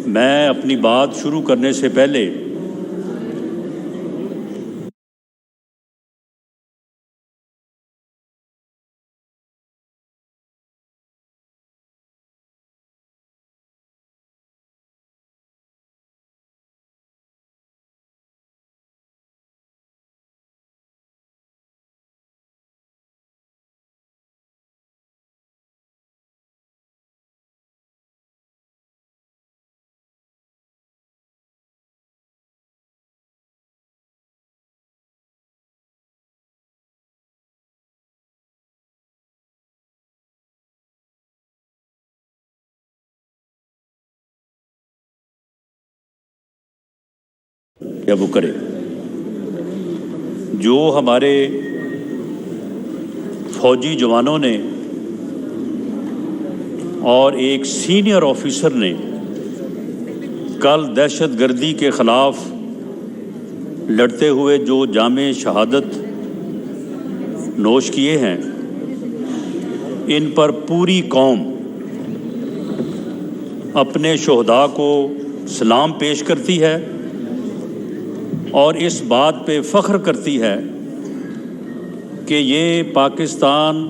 میں اپنی بات شروع کرنے سے پہلے یا وہ کرے جو ہمارے فوجی جوانوں نے اور ایک سینئر آفیسر نے کل دہشت گردی کے خلاف لڑتے ہوئے جو جامِ شہادت نوش کیے ہیں، ان پر پوری قوم اپنے شہداء کو سلام پیش کرتی ہے اور اس بات پہ فخر کرتی ہے کہ یہ پاکستان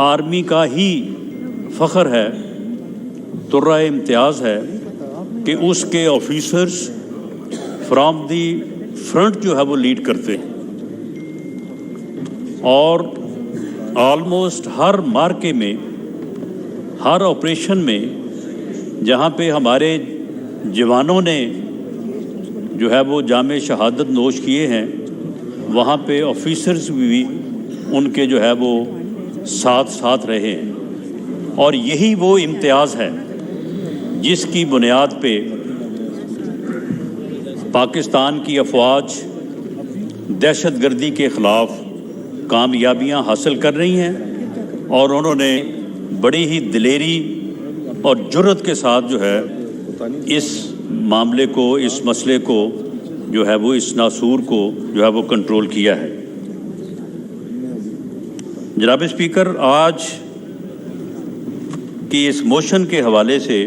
آرمی کا ہی فخر ہے، ترہ امتیاز ہے کہ اس کے آفیسرز فرام دی فرنٹ جو ہے وہ لیڈ کرتے ہیں، اور آلموسٹ ہر مارکے میں، ہر آپریشن میں جہاں پہ ہمارے جوانوں نے جو ہے وہ جامِ شہادت نوش کیے ہیں، وہاں پہ آفیسرز بھی ان کے جو ہے وہ ساتھ رہے ہیں، اور یہی وہ امتیاز ہے جس کی بنیاد پہ پاکستان کی افواج دہشت گردی کے خلاف کامیابیاں حاصل کر رہی ہیں، اور انہوں نے بڑی ہی دلیری اور جرأت کے ساتھ جو ہے اس معاملے کو، اس مسئلے کو جو ہے وہ، اس ناسور کو جو ہے وہ کنٹرول کیا ہے۔ جناب اسپیکر، آج کی اس موشن کے حوالے سے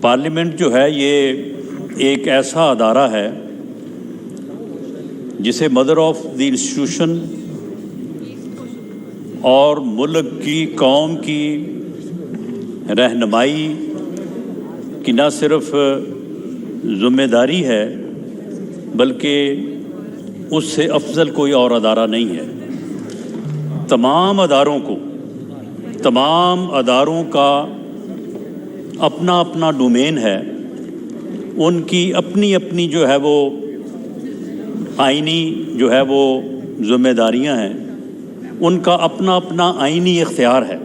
پارلیمنٹ جو ہے یہ ایک ایسا ادارہ ہے جسے مدر آف دی انسٹیٹیوشن اور ملک کی، قوم کی رہنمائی کی نہ صرف ذمہ داری ہے بلکہ اس سے افضل کوئی اور ادارہ نہیں ہے۔ تمام اداروں کا اپنا اپنا ڈومین ہے، ان کی اپنی اپنی جو ہے وہ آئینی جو ہے وہ ذمہ داریاں ہیں، ان کا اپنا اپنا آئینی اختیار ہے،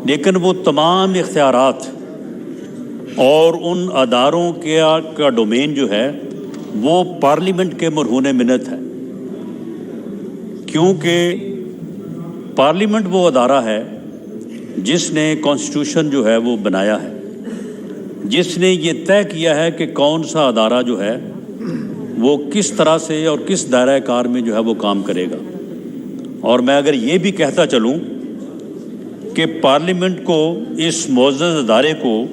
لیکن وہ تمام اختیارات اور ان اداروں کا ڈومین جو ہے وہ پارلیمنٹ کے مرہون منت ہے، کیونکہ پارلیمنٹ وہ ادارہ ہے جس نے کانسٹیٹیوشن جو ہے وہ بنایا ہے، جس نے یہ طے کیا ہے کہ کون سا ادارہ جو ہے وہ کس طرح سے اور کس دائرہ کار میں جو ہے وہ کام کرے گا۔ اور میں اگر یہ بھی کہتا چلوں کہ پارلیمنٹ کو، اس معزز ادارے کو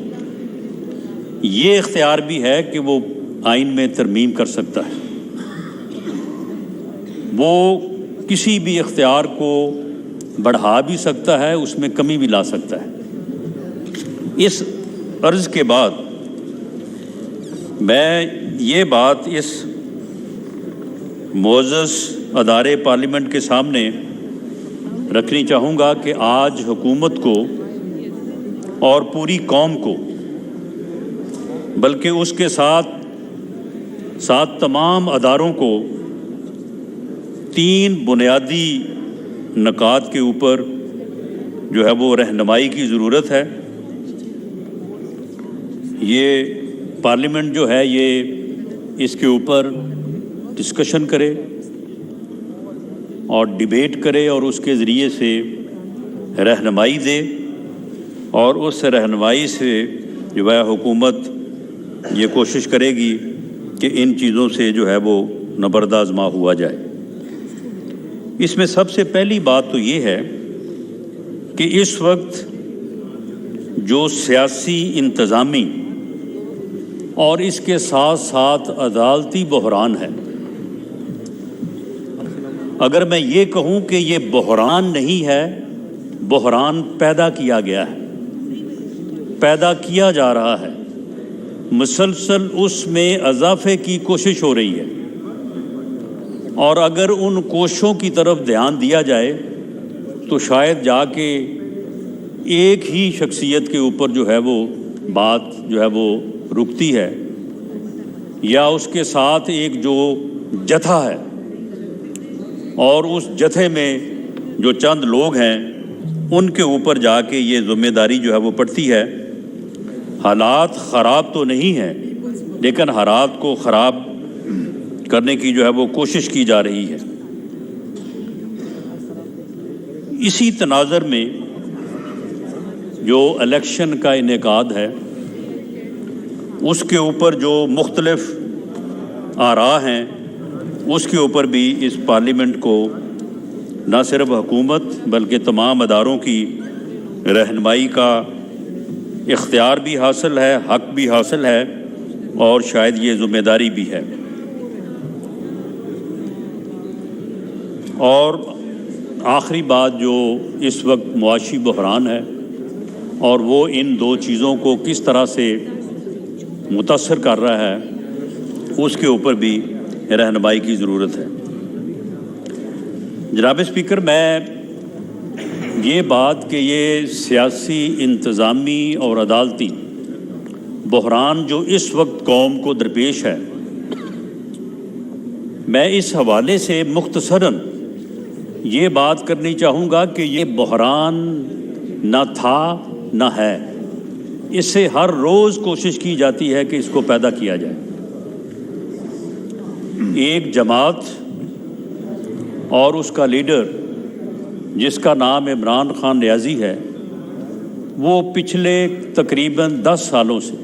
یہ اختیار بھی ہے کہ وہ آئین میں ترمیم کر سکتا ہے، وہ کسی بھی اختیار کو بڑھا بھی سکتا ہے، اس میں کمی بھی لا سکتا ہے۔ اس عرض کے بعد میں یہ بات اس معزز ادارے پارلیمنٹ کے سامنے رکھنی چاہوں گا کہ آج حکومت کو اور پوری قوم کو، بلکہ اس کے ساتھ تمام اداروں کو 3 بنیادی نکات کے اوپر جو ہے وہ رہنمائی کی ضرورت ہے۔ یہ پارلیمنٹ جو ہے یہ اس کے اوپر ڈسکشن کرے اور ڈیبیٹ کرے اور اس کے ذریعے سے رہنمائی دے، اور اس رہنمائی سے جو ہے حکومت یہ کوشش کرے گی کہ ان چیزوں سے جو ہے وہ نبردآزما ہوا جائے۔ اس میں سب سے پہلی بات تو یہ ہے کہ اس وقت جو سیاسی انتظامی اور اس کے ساتھ ساتھ عدالتی بحران ہے، اگر میں یہ کہوں کہ یہ بحران نہیں ہے، بحران پیدا کیا گیا ہے، پیدا کیا جا رہا ہے، مسلسل اس میں اضافے کی کوشش ہو رہی ہے، اور اگر ان کوششوں کی طرف دھیان دیا جائے تو شاید جا کے ایک ہی شخصیت کے اوپر جو ہے وہ بات جو ہے وہ رکتی ہے، یا اس کے ساتھ ایک جو جتھا ہے اور اس جتھے میں جو چند لوگ ہیں ان کے اوپر جا کے یہ ذمہ داری جو ہے وہ پڑتی ہے۔ حالات خراب تو نہیں ہیں، لیکن حالات کو خراب کرنے کی جو ہے وہ کوشش کی جا رہی ہے۔ اسی تناظر میں جو الیکشن کا انعقاد ہے، اس کے اوپر جو مختلف آراء ہیں، اس کے اوپر بھی اس پارلیمنٹ کو نہ صرف حکومت بلکہ تمام اداروں کی رہنمائی کا اختیار بھی حاصل ہے، حق بھی حاصل ہے، اور شاید یہ ذمہ داری بھی ہے۔ اور آخری بات جو اس وقت معاشی بحران ہے، اور وہ ان دو چیزوں کو کس طرح سے متاثر کر رہا ہے، اس کے اوپر بھی رہنمائی کی ضرورت ہے۔ جناب اسپیکر، میں یہ بات کہ یہ سیاسی، انتظامی اور عدالتی بحران جو اس وقت قوم کو درپیش ہے، میں اس حوالے سے مختصراً یہ بات کرنی چاہوں گا کہ یہ بحران نہ تھا نہ ہے، اس سے ہر روز کوشش کی جاتی ہے کہ اس کو پیدا کیا جائے۔ ایک جماعت اور اس کا لیڈر جس کا نام عمران خان ریاضی ہے، وہ پچھلے تقریباً 10 سالوں سے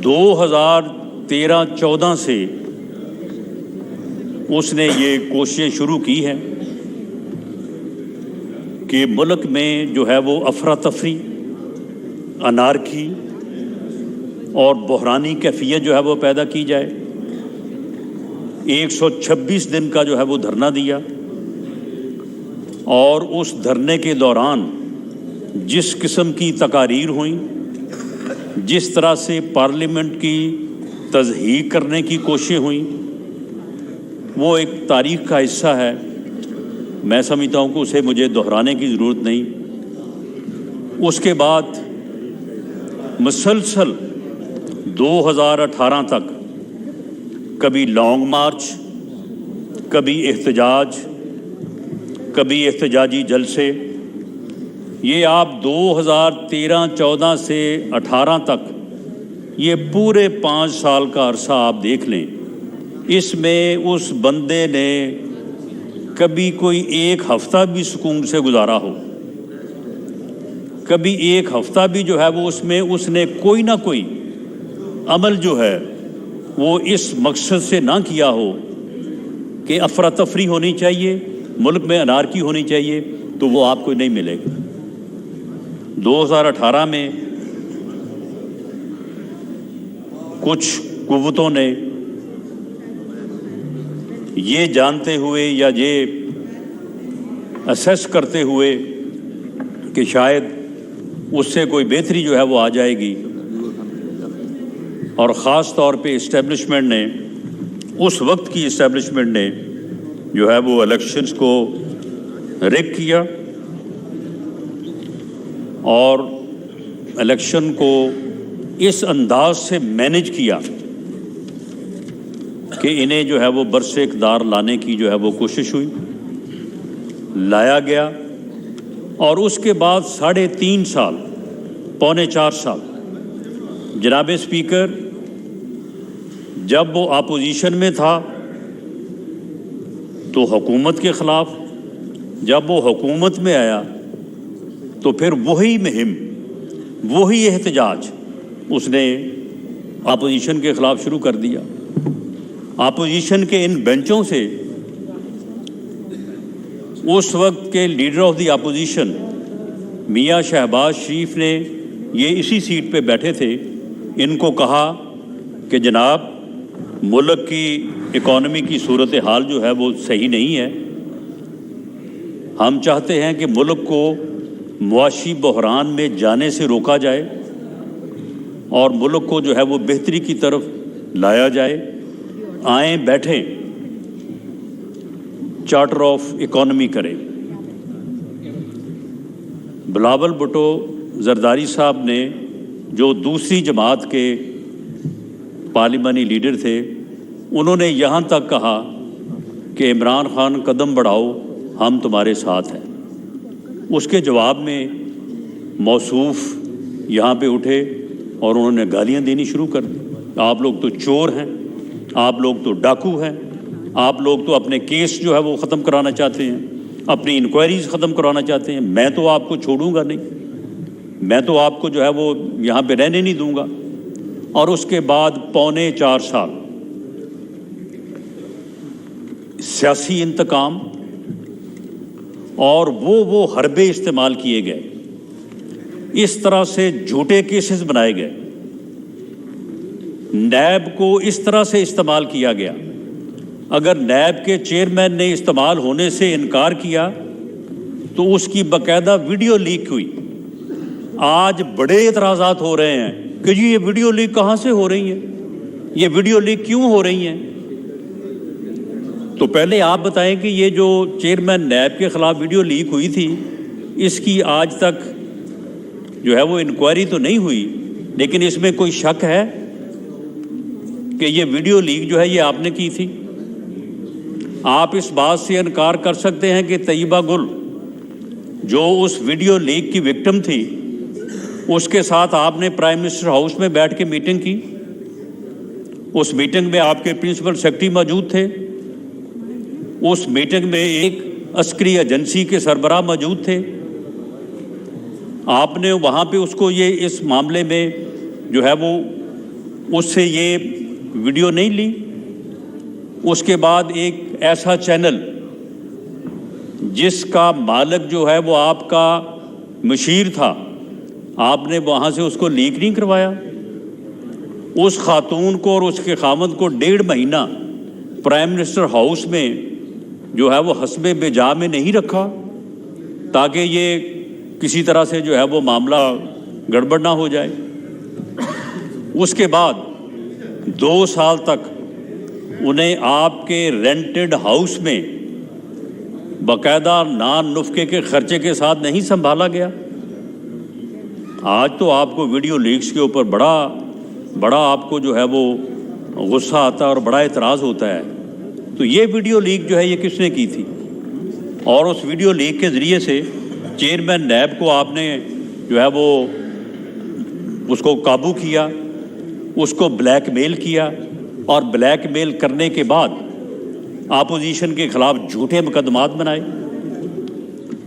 2013-14 سے اس نے یہ کوششیں شروع کی ہیں کہ ملک میں جو ہے وہ افراتفری، انارکی اور بحرانی کیفیت جو ہے وہ پیدا کی جائے۔ 126 دن کا جو ہے وہ دھرنا دیا، اور اس دھرنے کے دوران جس قسم کی تقاریر ہوئیں، جس طرح سے پارلیمنٹ کی تضحیک کرنے کی کوششیں ہوئیں، وہ ایک تاریخ کا حصہ ہے۔ میں سمجھتا ہوں کہ اسے مجھے دہرانے کی ضرورت نہیں۔ اس کے بعد مسلسل 2018 تک کبھی لانگ مارچ، کبھی احتجاج، کبھی احتجاجی جلسے، یہ آپ 2013-14 سے 18 تک یہ پورے 5 سال کا عرصہ آپ دیکھ لیں، اس میں اس بندے نے کبھی کوئی ایک ہفتہ بھی سکون سے گزارا ہو، کبھی ایک ہفتہ بھی جو ہے وہ اس نے کوئی نہ کوئی عمل جو ہے وہ اس مقصد سے نہ کیا ہو کہ افراتفری ہونی چاہیے، ملک میں انارکی ہونی چاہیے، تو وہ آپ کو نہیں ملے گا۔ 2018 میں کچھ قوتوں نے یہ جانتے ہوئے یا یہ اسیس کرتے ہوئے کہ شاید اس سے کوئی بہتری جو ہے وہ آ جائے گی، اور خاص طور پہ اسٹیبلشمنٹ نے، اس وقت کی اسٹیبلشمنٹ نے جو ہے وہ الیکشنز کو ریگ کیا، اور الیکشن کو اس انداز سے مینج کیا کہ انہیں جو ہے وہ برس اقتدار لانے کی جو ہے وہ کوشش ہوئی، لایا گیا، اور اس کے بعد 3.5 سال، پونے 4 سال جناب اسپیکر، جب وہ اپوزیشن میں تھا تو حکومت کے خلاف، جب وہ حکومت میں آیا تو پھر وہی مہم، وہی احتجاج اس نے اپوزیشن کے خلاف شروع کر دیا۔ اپوزیشن کے ان بینچوں سے اس وقت کے لیڈر آف دی اپوزیشن میاں شہباز شریف نے یہ اسی سیٹ پہ بیٹھے تھے، ان کو کہا کہ جناب ملک کی اکانومی کی صورتحال جو ہے وہ صحیح نہیں ہے، ہم چاہتے ہیں کہ ملک کو معاشی بحران میں جانے سے روکا جائے اور ملک کو جو ہے وہ بہتری کی طرف لایا جائے، آئیں بیٹھیں چارٹر آف اکانومی کریں۔ بلاول بھٹو زرداری صاحب نے جو دوسری جماعت کے پارلیمانی لیڈر تھے، انہوں نے یہاں تک کہا کہ عمران خان قدم بڑھاؤ، ہم تمہارے ساتھ ہیں۔ اس کے جواب میں موصوف یہاں پہ اٹھے اور انہوں نے گالیاں دینی شروع کر دی، آپ لوگ تو چور ہیں، آپ لوگ تو ڈاکو ہیں، آپ لوگ تو اپنے کیس جو ہے وہ ختم کرانا چاہتے ہیں، اپنی انکوائریز ختم کرانا چاہتے ہیں، میں تو آپ کو چھوڑوں گا نہیں، میں تو آپ کو جو ہے وہ یہاں پہ رہنے نہیں دوں گا۔ اور اس کے بعد 4.25 سال سیاسی انتقام اور وہ حربے استعمال کیے گئے، اس طرح سے جھوٹے کیسز بنائے گئے، نیب کو اس طرح سے استعمال کیا گیا۔ اگر نیب کے چیئرمین نے استعمال ہونے سے انکار کیا تو اس کی باقاعدہ ویڈیو لیک ہوئی۔ آج بڑے اعتراضات ہو رہے ہیں کہ جی یہ ویڈیو لیک کہاں سے ہو رہی ہیں، یہ ویڈیو لیک کیوں ہو رہی ہیں؟ تو پہلے آپ بتائیں کہ یہ جو چیئرمین نیب کے خلاف ویڈیو لیک ہوئی تھی، اس کی آج تک جو ہے وہ انکوائری تو نہیں ہوئی، لیکن اس میں کوئی شک ہے کہ یہ ویڈیو لیک جو ہے یہ آپ نے کی تھی؟ آپ اس بات سے انکار کر سکتے ہیں کہ طیبہ گل جو اس ویڈیو لیک کی وکٹم تھی، اس کے ساتھ آپ نے پرائم منسٹر ہاؤس میں بیٹھ کے میٹنگ کی، اس میٹنگ میں آپ کے پرنسپل سیکرٹری موجود تھے، اس میٹنگ میں ایک عسکری ایجنسی کے سربراہ موجود تھے، آپ نے وہاں پہ اس کو یہ اس معاملے میں جو ہے وہ اس سے یہ ویڈیو نہیں لی۔ اس کے بعد ایک ایسا چینل جس کا مالک جو ہے وہ آپ کا مشیر تھا، آپ نے وہاں سے اس کو لیک نہیں کروایا؟ اس خاتون کو اور اس کے خاوند کو 1.5 مہینہ پرائم منسٹر ہاؤس میں جو ہے وہ حسب بجا میں نہیں رکھا تاکہ یہ کسی طرح سے جو ہے وہ معاملہ گڑبڑ نہ ہو جائے۔ اس کے بعد 2 سال تک انہیں آپ کے رینٹڈ ہاؤس میں باقاعدہ نان نفقے کے خرچے کے ساتھ نہیں سنبھالا گیا۔ آج تو آپ کو ویڈیو لیکس کے اوپر بڑا آپ کو جو ہے وہ غصہ آتا ہے اور بڑا اعتراض ہوتا ہے۔ تو یہ ویڈیو لیک جو ہے یہ کس نے کی تھی؟ اور اس ویڈیو لیک کے ذریعے سے چیئرمین نیب کو آپ نے جو ہے وہ اس کو قابو کیا، اس کو بلیک میل کیا، اور بلیک میل کرنے کے بعد اپوزیشن کے خلاف جھوٹے مقدمات بنائے۔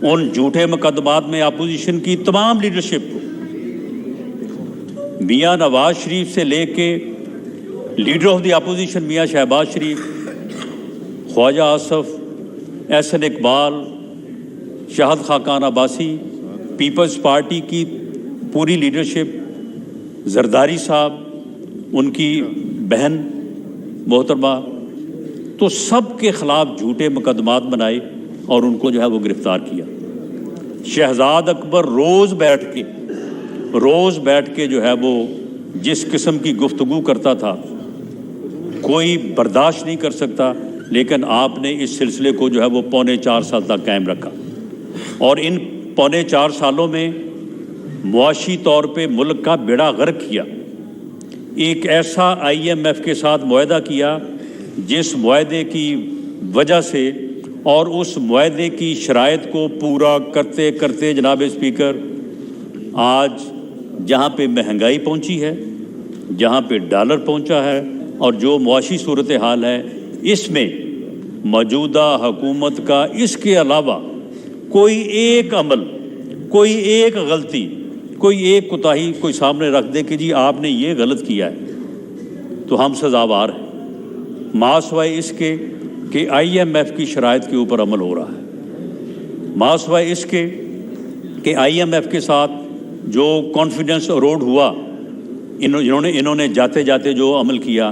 ان جھوٹے مقدمات میں اپوزیشن کی تمام لیڈرشپ کو، میاں نواز شریف سے لے کے لیڈر آف دی اپوزیشن میاں شہباز شریف، خواجہ آصف، احسن اقبال، شاہد خاقان عباسی، پیپلز پارٹی کی پوری لیڈرشپ، زرداری صاحب، ان کی بہن محترمہ، تو سب کے خلاف جھوٹے مقدمات بنائے اور ان کو جو ہے وہ گرفتار کیا۔ شہزاد اکبر روز بیٹھ کے جو ہے وہ جس قسم کی گفتگو کرتا تھا کوئی برداشت نہیں کر سکتا، لیکن آپ نے اس سلسلے کو جو ہے وہ 4.25 سال تک قائم رکھا، اور ان 4.25 سالوں میں معاشی طور پہ ملک کا بیڑا غرق کیا۔ ایک ایسا IMF کے ساتھ معاہدہ کیا جس معاہدے کی وجہ سے اور اس معاہدے کی شرائط کو پورا کرتے کرتے جناب اسپیکر، آج جہاں پہ مہنگائی پہنچی ہے، جہاں پہ ڈالر پہنچا ہے، اور جو معاشی صورتحال ہے، اس میں موجودہ حکومت کا اس کے علاوہ کوئی ایک عمل، کوئی ایک غلطی، کوئی ایک کوتاہی کوئی سامنے رکھ دے کہ جی آپ نے یہ غلط کیا ہے تو ہم سزاوار ہیں، ماسوائے اس کے کہ IMF کی شرائط کے اوپر عمل ہو رہا ہے، ماسوائے اس کے کہ آئی ایم ایف کے ساتھ جو کانفیڈنس اروڈ ہوا، انہوں نے جاتے جاتے جو عمل کیا،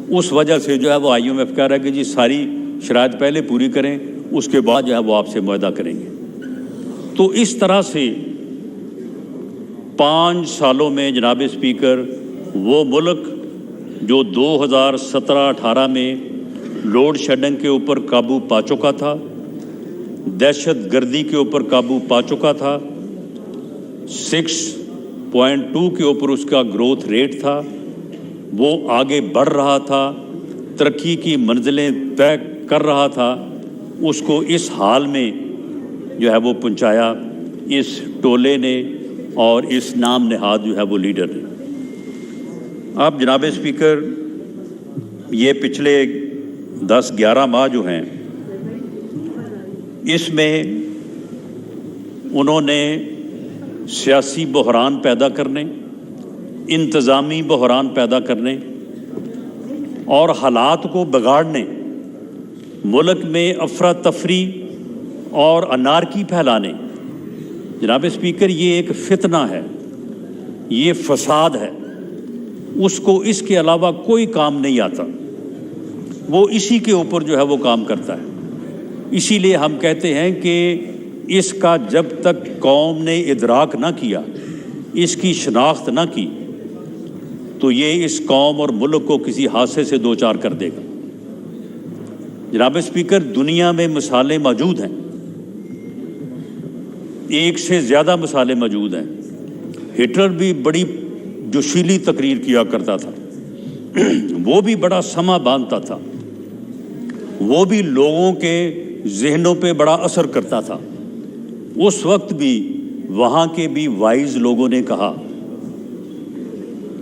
اس وجہ سے جو ہے وہ آئی ایم ایف کہہ رہا ہے کہ جی ساری شرائط پہلے پوری کریں، اس کے بعد جو ہے وہ آپ سے معاہدہ کریں گے۔ تو اس طرح سے 5 سالوں میں جناب اسپیکر وہ ملک جو 2017-18 میں لوڈ شیڈنگ کے اوپر قابو پا چکا تھا، دہشت گردی کے اوپر قابو پا چکا تھا، 6.2 کے اوپر اس کا گروتھ ریٹ تھا، وہ آگے بڑھ رہا تھا، ترقی کی منزلیں طے کر رہا تھا، اس کو اس حال میں جو ہے وہ پہنچایا اس ٹولے نے اور اس نام نہاد جو ہے وہ لیڈر نے۔ اب جناب اسپیکر یہ پچھلے 10-11 ماہ جو ہیں، اس میں انہوں نے سیاسی بحران پیدا کرنے، انتظامی بحران پیدا کرنے اور حالات کو بگاڑنے، ملک میں افراتفری اور انارکی پھیلانے۔ جناب اسپیکر یہ ایک فتنہ ہے، یہ فساد ہے، اس کو اس کے علاوہ کوئی کام نہیں آتا، وہ اسی کے اوپر جو ہے وہ کام کرتا ہے۔ اسی لیے ہم کہتے ہیں کہ اس کا جب تک قوم نے ادراک نہ کیا، اس کی شناخت نہ کی، تو یہ اس قوم اور ملک کو کسی حادثے سے دوچار کر دے گا۔ جناب اسپیکر دنیا میں مثالیں موجود ہیں، ایک سے زیادہ مثالیں موجود ہیں۔ ہٹلر بھی بڑی جوشیلی تقریر کیا کرتا تھا، وہ بھی بڑا سما باندھتا تھا، وہ بھی لوگوں کے ذہنوں پہ بڑا اثر کرتا تھا۔ اس وقت بھی وہاں کے بھی وائز لوگوں نے کہا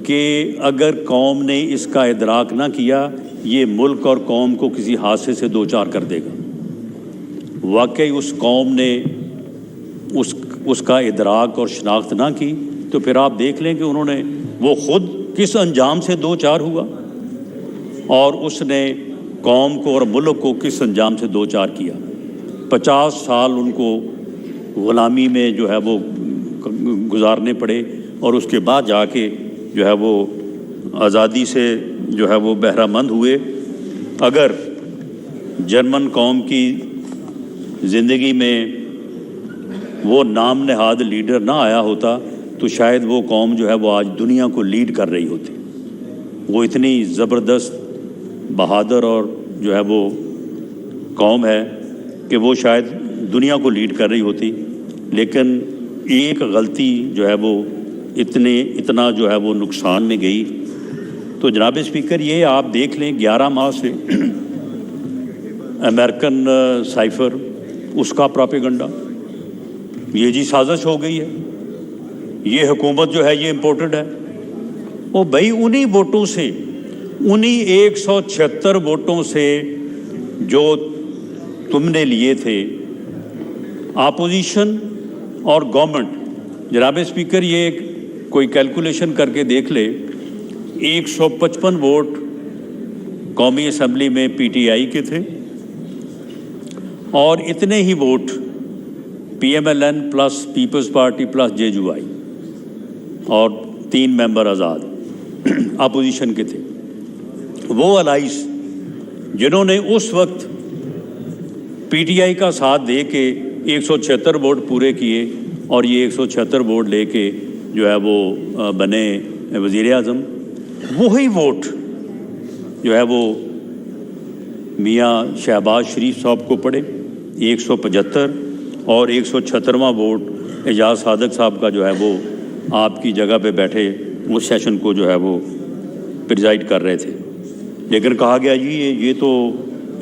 کہ اگر قوم نے اس کا ادراک نہ کیا، یہ ملک اور قوم کو کسی حادثے سے دوچار کر دے گا۔ واقعی اس قوم نے اس کا ادراک اور شناخت نہ کی، تو پھر آپ دیکھ لیں کہ انہوں نے وہ خود کس انجام سے دوچار ہوا اور اس نے قوم کو اور ملک کو کس انجام سے دوچار کیا۔ 50 سال ان کو غلامی میں جو ہے وہ گزارنے پڑے اور اس کے بعد جا کے جو ہے وہ آزادی سے جو ہے وہ بہرہ مند ہوئے۔ اگر جرمن قوم کی زندگی میں وہ نام نہاد لیڈر نہ آیا ہوتا تو شاید وہ قوم جو ہے وہ آج دنیا کو لیڈ کر رہی ہوتی۔ وہ اتنی زبردست، بہادر اور جو ہے وہ قوم ہے کہ وہ شاید دنیا کو لیڈ کر رہی ہوتی، لیکن ایک غلطی جو ہے وہ اتنا جو ہے وہ نقصان میں گئی۔ تو جناب اسپیکر یہ آپ دیکھ لیں 11 ماہ سے امریکن سائفر، اس کا پراپیگنڈا، یہ جی سازش ہو گئی ہے، یہ حکومت جو ہے یہ امپورٹڈ ہے۔ وہ بھائی انہی ووٹوں سے، انہی 176 ووٹوں سے جو تم نے لیے تھے، اپوزیشن اور گورنمنٹ، جناب اسپیکر یہ کوئی کیلکولیشن کر کے دیکھ لے، 155 ووٹ قومی اسمبلی میں پی ٹی آئی کے تھے اور اتنے ہی vote P M L N plus People's Party plus J U I اور 3 ممبر آزاد اپوزیشن کے تھے۔ وہ الائس جنہوں نے اس وقت پی ٹی آئی کا ساتھ دے کے 176 ووٹ پورے کیے اور یہ 176 ووٹ لے کے جو ہے وہ بنے وزیر اعظم، وہی ووٹ جو ہے وہ میاں شہباز شریف صاحب کو پڑے 175 اور 176واں ووٹ اعجاز صادق صاحب کا جو ہے وہ آپ کی جگہ پہ بیٹھے اس سیشن کو جو ہے وہ پریزائڈ کر رہے تھے۔ لیکن کہا گیا جی یہ تو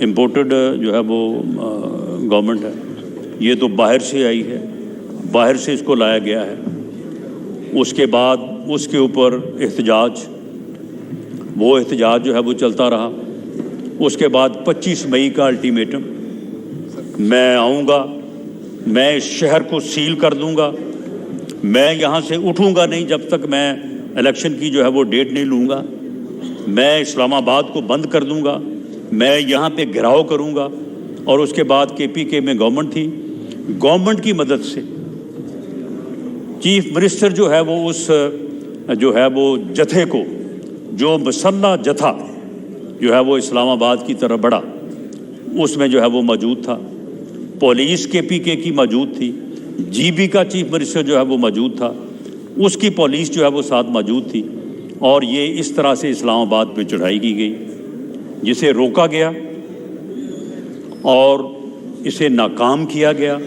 امپورٹڈ جو ہے وہ گورنمنٹ ہے، یہ تو باہر سے آئی ہے، باہر سے اس کو لایا گیا ہے۔ اس کے بعد اس کے اوپر احتجاج جو ہے وہ چلتا رہا۔ اس کے بعد 25 مئی کا الٹیمیٹم، میں آؤں گا، میں اس شہر کو سیل کر دوں گا، میں یہاں سے اٹھوں گا نہیں جب تک میں الیکشن کی جو ہے وہ ڈیٹ نہیں لوں گا، میں اسلام آباد کو بند کر دوں گا، میں یہاں پہ گھراؤ کروں گا۔ اور اس کے بعد کے پی کے میں گورنمنٹ تھی، گورنمنٹ کی مدد سے چیف منسٹر جو ہے وہ اس جو ہے وہ جتھے کو، جو مسلح جتھا جو ہے وہ اسلام آباد کی طرف بڑھا، اس میں جو ہے وہ موجود تھا، پولیس کے پی کے کی موجود تھی، جی بی کا چیف منسٹر جو ہے وہ موجود تھا، اس کی پولیس جو ہے وہ ساتھ موجود تھی، اور یہ اس طرح سے اسلام آباد پہ چڑھائی کی گئی، جسے روکا گیا اور اسے ناکام کیا گیا۔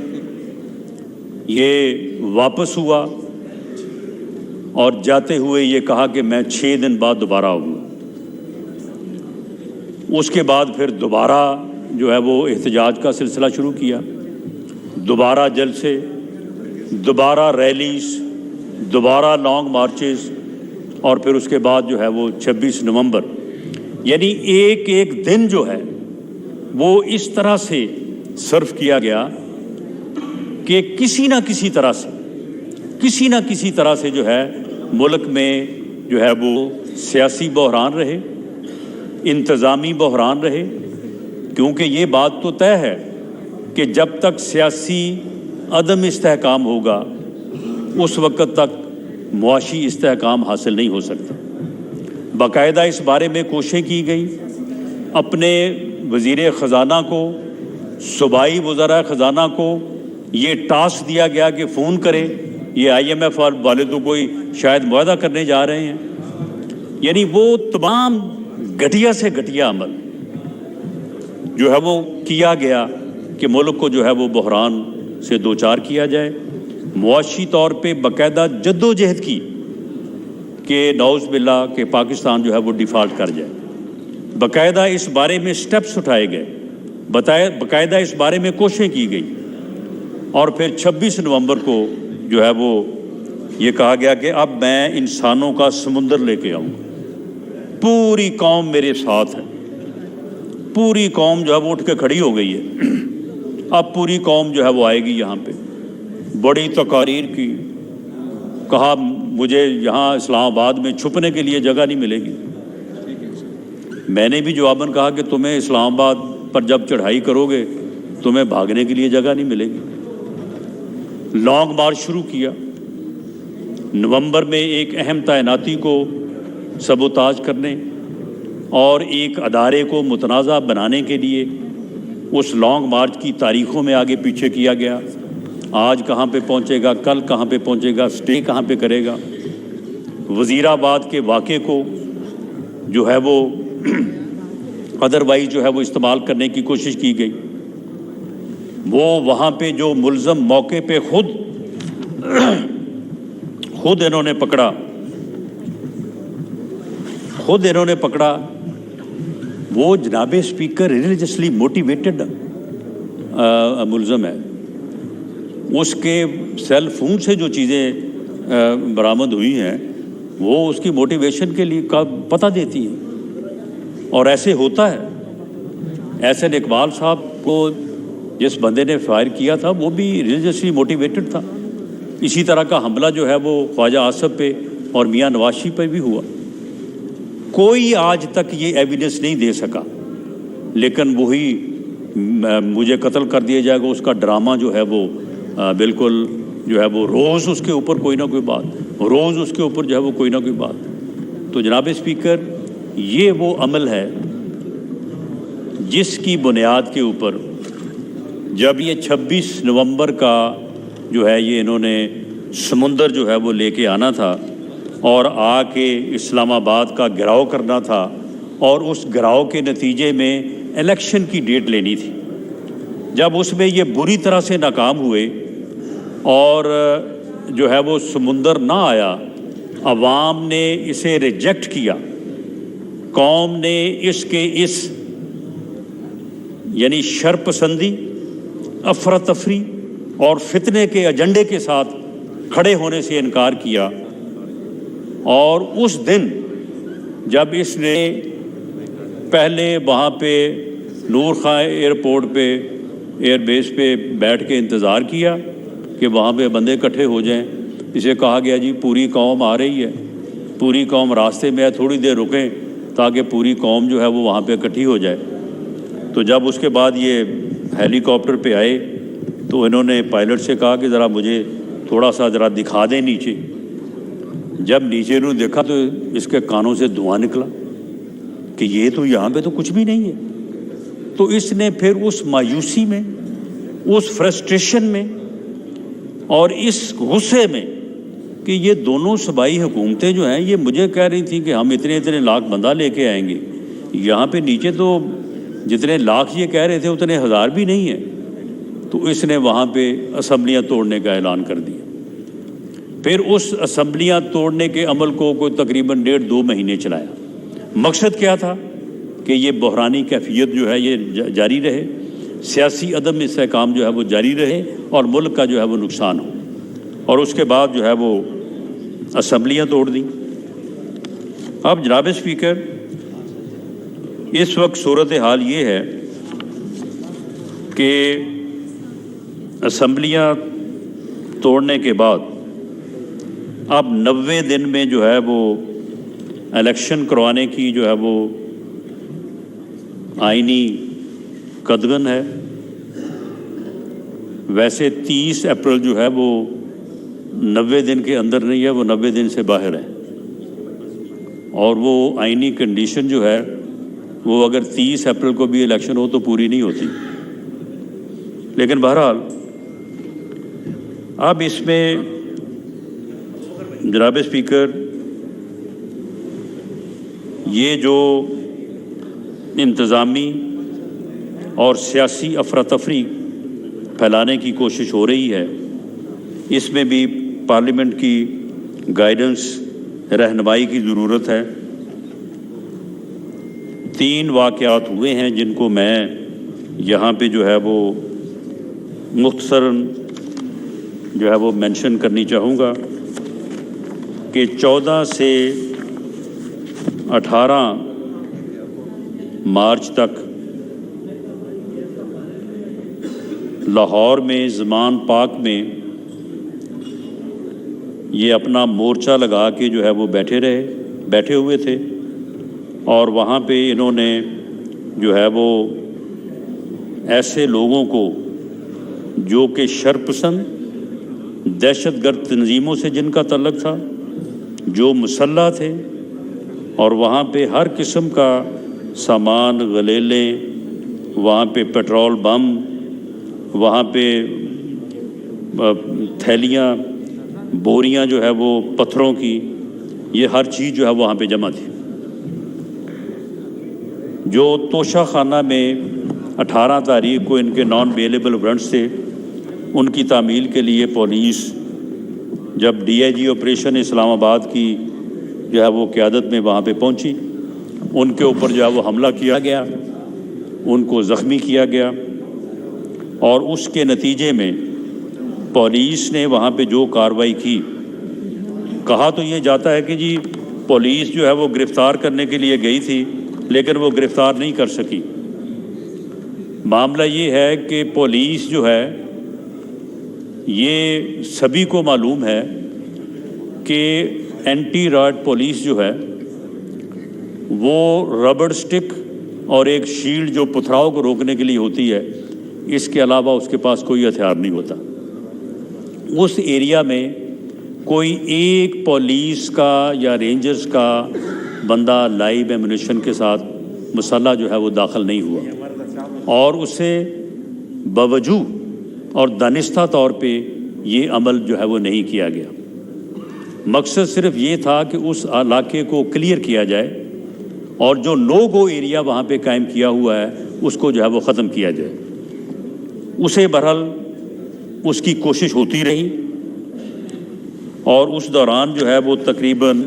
یہ واپس ہوا اور جاتے ہوئے یہ کہا کہ میں 6 دن بعد دوبارہ آؤں گا۔ اس کے بعد پھر دوبارہ جو ہے وہ احتجاج کا سلسلہ شروع کیا، دوبارہ جلسے، دوبارہ ریلیز، دوبارہ لانگ مارچز، اور پھر اس کے بعد جو ہے وہ 26 نومبر، یعنی ایک ایک دن جو ہے وہ اس طرح سے صرف کیا گیا کہ کسی نہ کسی طرح سے جو ہے ملک میں جو ہے وہ سیاسی بحران رہے، انتظامی بحران رہے، کیونکہ یہ بات تو طے ہے کہ جب تک سیاسی عدم استحکام ہوگا اس وقت تک معاشی استحکام حاصل نہیں ہو سکتا۔ باقاعدہ اس بارے میں کوششیں کی گئی، اپنے وزیر خزانہ کو، صوبائی وزراء خزانہ کو یہ ٹاسک دیا گیا کہ فون کرے، یہ آئی ایم ایف والے تو کوئی شاید معاہدہ کرنے جا رہے ہیں، یعنی وہ تمام گھٹیا سے گھٹیا عمل جو ہے وہ کیا گیا کہ ملک کو جو ہے وہ بحران سے دوچار کیا جائے، معاشی طور پہ باقاعدہ جدوجہد کی کہ نعوذ باللہ کہ پاکستان جو ہے وہ ڈیفالٹ کر جائے، باقاعدہ اس بارے میں سٹیپس اٹھائے گئے، باقاعدہ اس بارے میں کوششیں کی گئی، اور پھر 26 نومبر کو جو ہے وہ یہ کہا گیا کہ اب میں انسانوں کا سمندر لے کے آؤں گا، پوری قوم میرے ساتھ ہے، پوری قوم جو ہے وہ اٹھ کے کھڑی ہو گئی ہے، اب پوری قوم جو ہے وہ آئے گی یہاں پہ، بڑی تقاریر کی، کہا مجھے یہاں اسلام آباد میں چھپنے کے لیے جگہ نہیں ملے گی۔ میں نے بھی جواباً کہا کہ تمہیں اسلام آباد پر جب چڑھائی کرو گے تمہیں بھاگنے کے لیے جگہ نہیں ملے گی۔ لانگ مارچ شروع کیا، نومبر میں ایک اہم تعیناتی کو سبوتاژ کرنے اور ایک ادارے کو متنازع بنانے کے لیے اس لانگ مارچ کی تاریخوں میں آگے پیچھے کیا گیا، آج کہاں پہ پہنچے گا، کل کہاں پہ پہنچے گا، سٹے کہاں پہ کرے گا۔ وزیر آباد کے واقعے کو جو ہے وہ ادروائز جو ہے وہ استعمال کرنے کی کوشش کی گئی، وہ وہاں پہ جو ملزم موقع پہ خود انہوں نے پکڑا وہ جناب اسپیکر ریلیجسلی موٹیویٹڈ ملزم ہے، اس کے سیل فون سے جو چیزیں برآمد ہوئی ہیں وہ اس کی موٹیویشن کے لیے پتہ دیتی ہیں، اور ایسے ہوتا ہے۔ احسن اقبال صاحب کو جس بندے نے فائر کیا تھا وہ بھی ریلیجسلی موٹیویٹڈ تھا، اسی طرح کا حملہ جو ہے وہ خواجہ آصف پہ اور میاں نواز شریف پہ بھی ہوا۔ کوئی آج تک یہ ایویڈنس نہیں دے سکا، لیکن وہی مجھے قتل کر دیا جائے گا اس کا ڈرامہ جو ہے وہ بالکل جو ہے وہ روز اس کے اوپر کوئی نہ کوئی بات، روز اس کے اوپر جو ہے وہ کوئی نہ کوئی بات۔ تو جناب اسپیکر، یہ وہ عمل ہے جس کی بنیاد کے اوپر جب یہ 26 نومبر کا جو ہے یہ انہوں نے سمندر جو ہے وہ لے کے آنا تھا اور آ کے اسلام آباد کا گھراؤ کرنا تھا، اور اس گھراؤ کے نتیجے میں الیکشن کی ڈیٹ لینی تھی، جب اس میں یہ بری طرح سے ناکام ہوئے اور جو ہے وہ سمندر نہ آیا، عوام نے اسے ریجیکٹ کیا، قوم نے اس کے یعنی شرپسندی، افراتفری اور فتنے کے ایجنڈے کے ساتھ کھڑے ہونے سے انکار کیا، اور اس دن جب اس نے پہلے وہاں پہ نور خاں ایئرپورٹ پہ ایئر بیس پہ بیٹھ کے انتظار کیا کہ وہاں پہ بندے اکٹھے ہو جائیں، اسے کہا گیا جی پوری قوم آ رہی ہے، پوری قوم راستے میں ہے، تھوڑی دیر رکیں تاکہ پوری قوم جو ہے وہ وہاں پہ اکٹھی ہو جائے۔ تو جب اس کے بعد یہ ہیلی کاپٹر پہ آئے تو انہوں نے پائلٹ سے کہا کہ ذرا مجھے تھوڑا سا ذرا دکھا دیں نیچے. جب نیچے انہوں نے دیکھا تو اس کے کانوں سے دھواں نکلا کہ یہ تو یہاں پہ تو کچھ بھی نہیں ہے. تو اس نے پھر اس مایوسی میں، اس فرسٹریشن میں اور اس غصے میں کہ یہ دونوں صوبائی حکومتیں جو ہیں یہ مجھے کہہ رہی تھیں کہ ہم اتنے لاکھ بندہ لے کے آئیں گے، یہاں پہ نیچے تو جتنے لاکھ یہ کہہ رہے تھے اتنے ہزار بھی نہیں ہیں. تو اس نے وہاں پہ اسمبلیاں توڑنے کا اعلان کر دیا. پھر اس اسمبلیاں توڑنے کے عمل کو کوئی تقریباً 1.5-2 مہینے چلایا. مقصد کیا تھا کہ یہ بحرانی کیفیت جو ہے یہ جاری رہے، سیاسی عدم استحکام جو ہے وہ جاری رہے اور ملک کا جو ہے وہ نقصان ہو. اور اس کے بعد جو ہے وہ اسمبلیاں توڑ دیں. اب جناب اسپیکر، اس وقت صورتحال یہ ہے کہ اسمبلیاں توڑنے کے بعد اب 90 دن میں جو ہے وہ الیکشن کروانے کی جو ہے وہ آئینی قدغن ہے. ویسے 30 اپریل جو ہے وہ 90 دن کے اندر نہیں ہے، وہ 90 دن سے باہر ہے. اور وہ آئینی کنڈیشن جو ہے وہ اگر 30 اپریل کو بھی الیکشن ہو تو پوری نہیں ہوتی. لیکن بہرحال اب اس میں جناب اسپیکر یہ جو انتظامی اور سیاسی افراتفری پھیلانے کی کوشش ہو رہی ہے، اس میں بھی پارلیمنٹ کی گائیڈنس، رہنمائی کی ضرورت ہے. 3 واقعات ہوئے ہیں جن کو میں یہاں پہ جو ہے وہ مختصراً جو ہے وہ مینشن کرنی چاہوں گا کہ 14 سے 18 مارچ تک لاہور میں زمان پاک میں یہ اپنا مورچہ لگا کے جو ہے وہ بیٹھے ہوئے تھے. اور وہاں پہ انہوں نے جو ہے وہ ایسے لوگوں کو جو کہ شرپسند دہشت گرد تنظیموں سے جن کا تعلق تھا، جو مسلح تھے، اور وہاں پہ ہر قسم کا سامان، غلیلیں، وہاں پہ پیٹرول بم، وہاں پہ تھیلیاں، بوریاں جو ہے وہ پتھروں کی، یہ ہر چیز جو ہے وہاں پہ جمع تھی. جو توشہ خانہ میں 18 تاریخ کو ان کے نان بیلیبل وارنٹس تھے، ان کی تعمیل کے لیے پولیس جب DIG آپریشن اسلام آباد کی جو ہے وہ قیادت میں وہاں پہ پہنچی، ان کے اوپر جو ہے وہ حملہ کیا گیا، ان کو زخمی کیا گیا. اور اس کے نتیجے میں پولیس نے وہاں پہ جو کارروائی کی، کہا تو یہ جاتا ہے کہ جی پولیس جو ہے وہ گرفتار کرنے کے لیے گئی تھی لیکن وہ گرفتار نہیں کر سکی. معاملہ یہ ہے کہ پولیس جو ہے، یہ سبھی کو معلوم ہے کہ اینٹی رائٹ پولیس جو ہے وہ ربڑ سٹک اور ایک شیلڈ جو پتھراؤ کو روکنے کے لیے ہوتی ہے، اس کے علاوہ اس کے پاس کوئی ہتھیار نہیں ہوتا. اس ایریا میں کوئی ایک پولیس کا یا رینجرز کا بندہ لائیو ایمونیشن کے ساتھ مسلح جو ہے وہ داخل نہیں ہوا، اور اسے باوجود اور دانستہ طور پہ یہ عمل جو ہے وہ نہیں کیا گیا. مقصد صرف یہ تھا کہ اس علاقے کو کلیئر کیا جائے اور جو نو گو ایریا وہاں پہ قائم کیا ہوا ہے اس کو جو ہے وہ ختم کیا جائے. اسے بہرحال اس کی کوشش ہوتی رہی، اور اس دوران جو ہے وہ تقریباً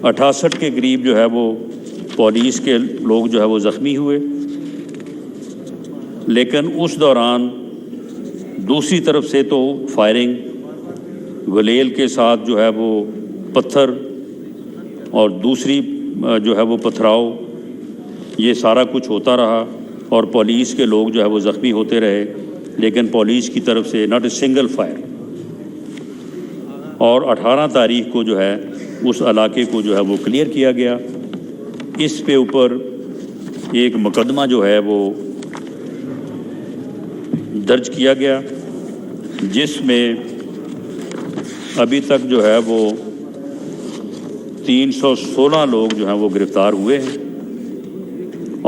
68 کے قریب جو ہے وہ پولیس کے لوگ جو ہے وہ زخمی ہوئے. لیکن اس دوران دوسری طرف سے تو فائرنگ، گلیل کے ساتھ جو ہے وہ پتھر اور دوسری جو ہے وہ پتھراؤ، یہ سارا کچھ ہوتا رہا اور پولیس کے لوگ جو ہے وہ زخمی ہوتے رہے، لیکن پولیس کی طرف سے ناٹ اے سنگل فائر. اور 18 تاریخ کو جو ہے اس علاقے کو جو ہے وہ کلیئر کیا گیا. اس پہ اوپر ایک مقدمہ جو ہے وہ درج کیا گیا جس میں ابھی تک جو ہے وہ 316 لوگ جو ہیں وہ گرفتار ہوئے ہیں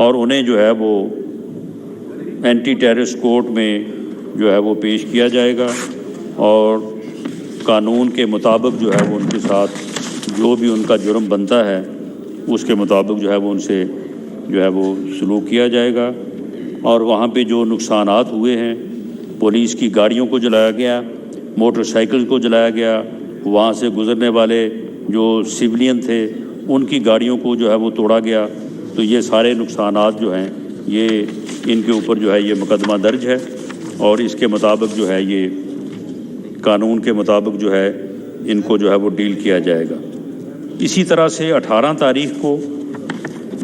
اور انہیں جو ہے وہ اینٹی ٹیررسٹ کورٹ میں جو ہے وہ پیش کیا جائے گا اور قانون کے مطابق جو ہے وہ ان کے ساتھ جو بھی ان کا جرم بنتا ہے اس کے مطابق جو ہے وہ ان سے جو ہے وہ سلوک کیا جائے گا۔ اور وہاں پہ جو نقصانات ہوئے ہیں، پولیس کی گاڑیوں کو جلایا گیا، موٹر سائیکل کو جلایا گیا، وہاں سے گزرنے والے جو سویلین تھے ان کی گاڑیوں کو جو ہے وہ توڑا گیا، تو یہ سارے نقصانات جو ہیں یہ ان کے اوپر جو ہے یہ مقدمہ درج ہے اور اس کے مطابق جو ہے یہ قانون کے مطابق جو ہے ان کو جو ہے وہ ڈیل کیا جائے گا۔ اسی طرح سے 18 تاریخ کو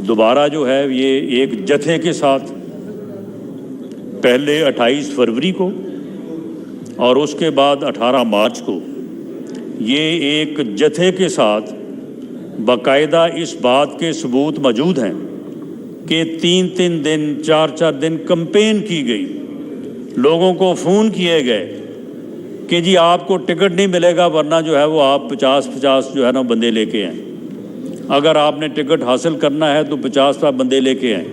دوبارہ جو ہے یہ ایک جتھے کے ساتھ، پہلے 28 فروری کو اور اس کے بعد 18 مارچ کو یہ ایک جتھے کے ساتھ باقاعدہ اس بات کے ثبوت موجود ہیں کہ 3 دن 4 دن کمپین کی گئی، لوگوں کو فون کیے گئے کہ جی آپ کو ٹکٹ نہیں ملے گا ورنہ جو ہے وہ آپ 50 جو ہے نا بندے لے کے آئیں، اگر آپ نے ٹکٹ حاصل کرنا ہے تو 50 بندے لے کے آئیں،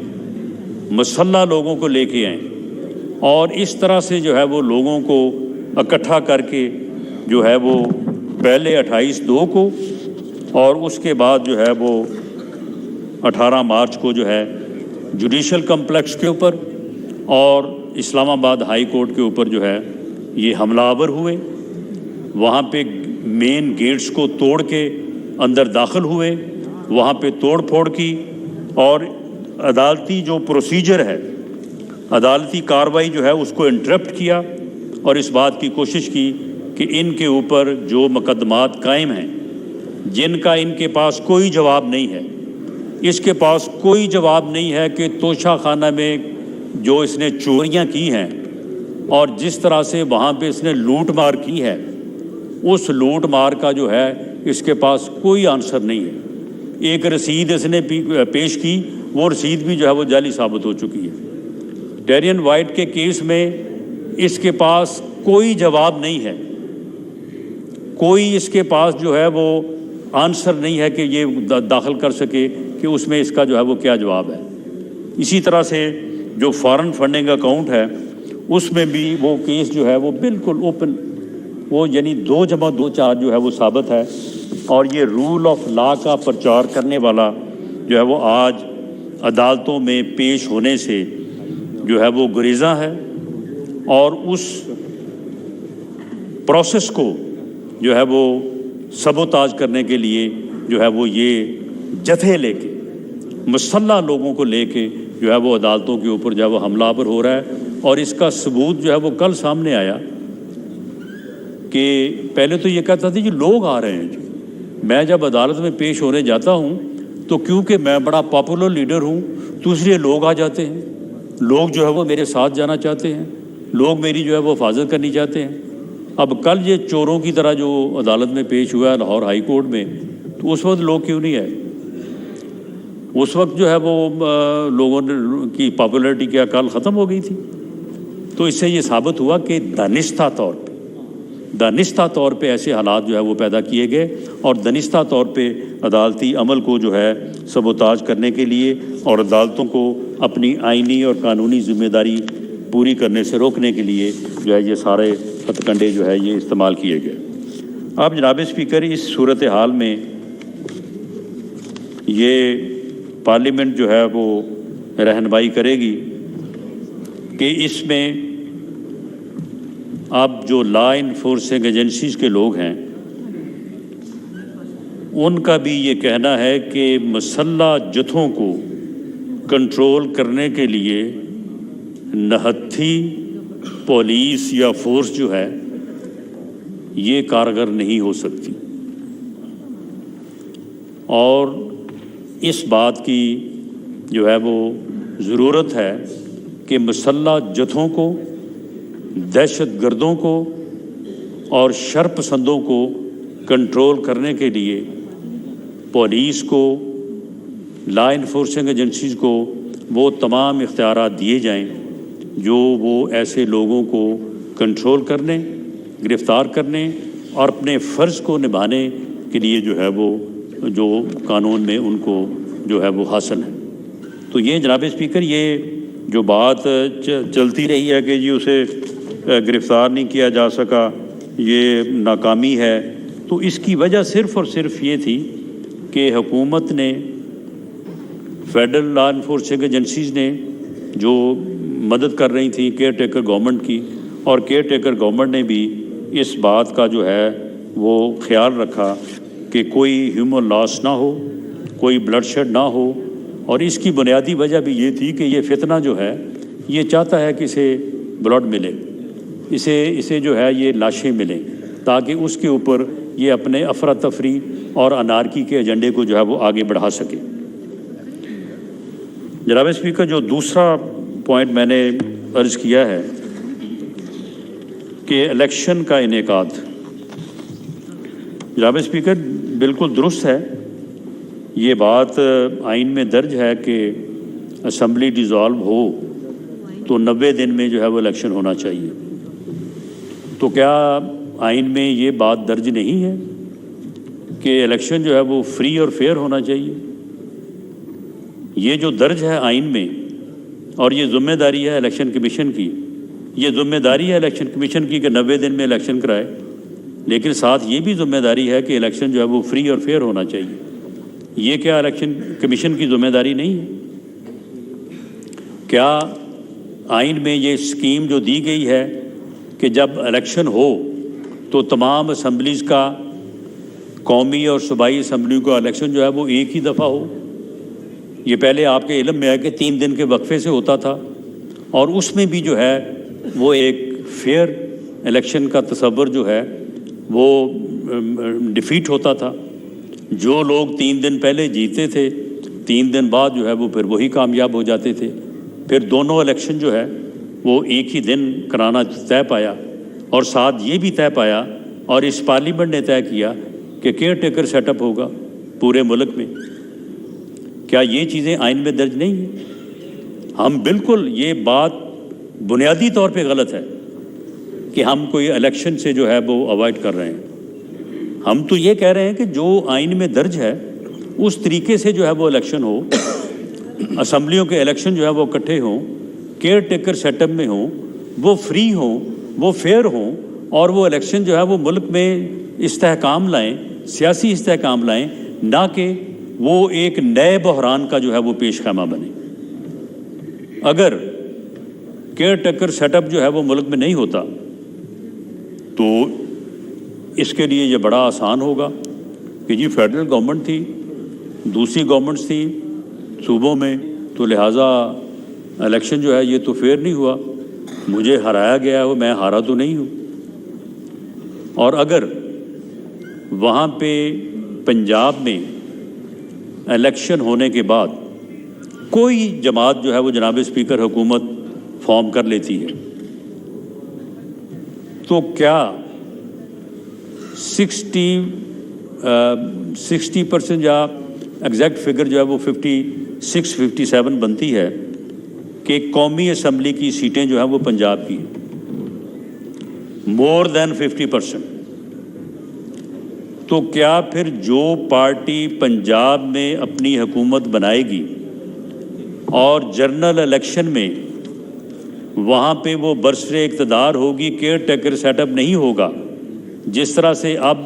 مسلح لوگوں کو لے کے آئیں، اور اس طرح سے جو ہے وہ لوگوں کو اکٹھا کر کے جو ہے وہ پہلے 28/2 کو اور اس کے بعد جو ہے وہ 18 مارچ کو جو ہے جوڈیشل کمپلیکس کے اوپر اور اسلام آباد ہائی کورٹ کے اوپر جو ہے یہ حملہ آور ہوئے، وہاں پہ مین گیٹس کو توڑ کے اندر داخل ہوئے، وہاں پہ توڑ پھوڑ کی اور عدالتی جو پروسیجر ہے، عدالتی کارروائی جو ہے اس کو انٹرپٹ کیا اور اس بات کی کوشش کی کہ ان کے اوپر جو مقدمات قائم ہیں جن کا ان کے پاس کوئی جواب نہیں ہے، اس کے پاس کوئی جواب نہیں ہے کہ توشہ خانہ میں جو اس نے چوریاں کی ہیں اور جس طرح سے وہاں پہ اس نے لوٹ مار کی ہے، اس لوٹ مار کا جو ہے اس کے پاس کوئی آنسر نہیں ہے۔ ایک رسید اس نے پیش کی، وہ رسید بھی جو ہے وہ جعلی ثابت ہو چکی ہے۔ ڈیرین وائٹ کے کیس میں اس کے پاس کوئی جواب نہیں ہے، کوئی اس کے پاس جو ہے وہ آنسر نہیں ہے کہ یہ داخل کر سکے کہ اس میں اس کا جو ہے وہ کیا جواب ہے۔ اسی طرح سے جو فارن فنڈنگ اکاؤنٹ ہے اس میں بھی وہ کیس جو ہے وہ بالکل اوپن، وہ یعنی 2+2 جو ہے وہ ثابت ہے، اور یہ رول آف لا کا پرچار کرنے والا جو ہے وہ آج عدالتوں میں پیش ہونے سے جو ہے وہ گریزاں ہے اور اس پروسیس کو جو ہے وہ سبوتاج کرنے کے لیے جو ہے وہ یہ جتھے لے کے مسلح لوگوں کو لے کے جو ہے وہ عدالتوں کے اوپر جو ہے وہ حملہ آور ہو رہا ہے۔ اور اس کا ثبوت جو ہے وہ کل سامنے آیا کہ پہلے تو یہ کہتا تھا کہ لوگ آ رہے ہیں، میں جب عدالت میں پیش ہونے جاتا ہوں تو کیونکہ میں بڑا پاپولر لیڈر ہوں تو اس لیے لوگ آ جاتے ہیں، لوگ جو ہے وہ میرے ساتھ جانا چاہتے ہیں، لوگ میری جو ہے وہ حفاظت کرنی چاہتے ہیں۔ اب کل یہ چوروں کی طرح جو عدالت میں پیش ہوا ہے لاہور ہائی کورٹ میں، تو اس وقت لوگ کیوں نہیں آئے؟ اس وقت جو ہے وہ لوگوں کی پاپولیرٹی کیا کل ختم ہو گئی تھی۔ تو اس سے یہ ثابت ہوا کہ دانستہ طور پہ ایسے حالات جو ہے وہ پیدا کیے گئے اور دانستہ طور پہ عدالتی عمل کو جو ہے سبوتاج کرنے کے لیے اور عدالتوں کو اپنی آئینی اور قانونی ذمہ داری پوری کرنے سے روکنے کے لیے جو ہے یہ سارے ہتھ کنڈے جو ہے یہ استعمال کیے گئے۔ اب جناب اسپیکر، اس صورتحال میں یہ پارلیمنٹ جو ہے وہ رہنمائی کرے گی کہ اس میں اب جو لا انفورسنگ ایجنسیز کے لوگ ہیں ان کا بھی یہ کہنا ہے کہ مسلح جتھوں کو کنٹرول کرنے کے لیے نہتھی پولیس یا فورس جو ہے یہ کارگر نہیں ہو سکتی، اور اس بات کی جو ہے وہ ضرورت ہے کہ مسلح جتھوں کو، دہشت گردوں کو اور شر پسندوں کو کنٹرول کرنے کے لیے پولیس کو، لا انفورسنگ ایجنسیز کو وہ تمام اختیارات دیے جائیں جو وہ ایسے لوگوں کو کنٹرول کرنے، گرفتار کرنے اور اپنے فرض کو نبھانے کے لیے جو ہے وہ جو قانون میں ان کو جو ہے وہ حاصل ہے۔ تو یہ جناب اسپیکر یہ جو بات چلتی رہی ہے کہ جی اسے گرفتار نہیں کیا جا سکا، یہ ناکامی ہے، تو اس کی وجہ صرف اور صرف یہ تھی کہ حکومت نے، فیڈرل لا انفورسنگ ایجنسیز نے جو مدد کر رہی تھیں کیئر ٹیکر گورنمنٹ کی، اور کیئر ٹیکر گورنمنٹ نے بھی اس بات کا جو ہے وہ خیال رکھا کہ کوئی ہیومن لاس نہ ہو، کوئی بلڈ شیڈ نہ ہو، اور اس کی بنیادی وجہ بھی یہ تھی کہ یہ فتنہ جو ہے یہ چاہتا ہے کہ اسے بلڈ ملے، اسے جو ہے یہ لاشیں ملیں، تاکہ اس کے اوپر یہ اپنے افراتفری اور انارکی کے ایجنڈے کو جو ہے وہ آگے بڑھا سکے۔ جناب اسپیکر، جو دوسرا پوائنٹ میں نے عرض کیا ہے کہ الیکشن کا انعقاد، جناب اسپیکر بالکل درست ہے، یہ بات آئین میں درج ہے کہ اسمبلی ڈیزالو ہو تو 90 دن میں جو ہے وہ الیکشن ہونا چاہیے۔ تو کیا آئین میں یہ بات درج نہیں ہے کہ الیکشن جو ہے وہ فری اور فیئر ہونا چاہیے؟ یہ جو درج ہے آئین میں، اور یہ ذمہ داری ہے الیکشن کمیشن کی، یہ ذمہ داری ہے الیکشن کمیشن کی کہ 90 دن میں الیکشن کرائے، لیکن ساتھ یہ بھی ذمہ داری ہے کہ الیکشن جو ہے وہ فری اور فیئر ہونا چاہیے۔ یہ کیا الیکشن کمیشن کی ذمہ داری نہیں ہے؟ کیا آئین میں یہ اسکیم جو دی گئی ہے کہ جب الیکشن ہو تو تمام اسمبلیز کا، قومی اور صوبائی اسمبلیوں کا الیکشن جو ہے وہ ایک ہی دفعہ ہو؟ یہ پہلے آپ کے علم میں ہے کہ 3 دن کے وقفے سے ہوتا تھا، اور اس میں بھی جو ہے وہ ایک فیئر الیکشن کا تصور جو ہے وہ ڈیفیٹ ہوتا تھا۔ جو لوگ 3 دن پہلے جیتے تھے، 3 دن بعد جو ہے وہ پھر وہی کامیاب ہو جاتے تھے۔ پھر دونوں الیکشن جو ہے وہ ایک ہی دن کرانا طے پایا، اور ساتھ یہ بھی طے پایا، اور اس پارلیمنٹ نے طے کیا کہ کیئر ٹیکر سیٹ اپ ہوگا پورے ملک میں۔ کیا یہ چیزیں آئین میں درج نہیں ہیں؟ ہم بالکل، یہ بات بنیادی طور پہ غلط ہے کہ ہم کوئی الیکشن سے جو ہے وہ اوائڈ کر رہے ہیں۔ ہم تو یہ کہہ رہے ہیں کہ جو آئین میں درج ہے اس طریقے سے جو ہے وہ الیکشن ہو، اسمبلیوں کے الیکشن جو ہے وہ اکٹھے ہوں، کیئر ٹیکر سیٹ اپ میں ہوں، وہ فری ہوں، وہ فیئر ہوں، اور وہ الیکشن جو ہے وہ ملک میں استحکام لائیں، سیاسی استحکام لائیں، نہ کہ وہ ایک نئے بحران کا جو ہے وہ پیش خیمہ بنے۔ اگر کیئر ٹیکر سیٹ اپ جو ہے وہ ملک میں نہیں ہوتا تو اس کے لیے یہ بڑا آسان ہوگا کہ جی فیڈرل گورنمنٹ تھی، دوسری گورنمنٹس تھی صوبوں میں، تو لہٰذا الیکشن جو ہے یہ تو فیئر نہیں ہوا، مجھے ہرایا گیا ہے، میں ہارا تو نہیں ہوں۔ اور اگر وہاں پہ پنجاب میں الیکشن ہونے کے بعد کوئی جماعت جو ہے وہ جناب اسپیکر حکومت فارم کر لیتی ہے، تو کیا 60% یا ایگزیکٹ فگر جو ہے وہ 56-57 بنتی ہے کہ قومی اسمبلی کی سیٹیں جو ہیں وہ پنجاب کی، مور دین 50%۔ تو کیا پھر جو پارٹی پنجاب میں اپنی حکومت بنائے گی اور جنرل الیکشن میں وہاں پہ وہ برسر اقتدار ہوگی، کیئر ٹیکر سیٹ اپ نہیں ہوگا، جس طرح سے اب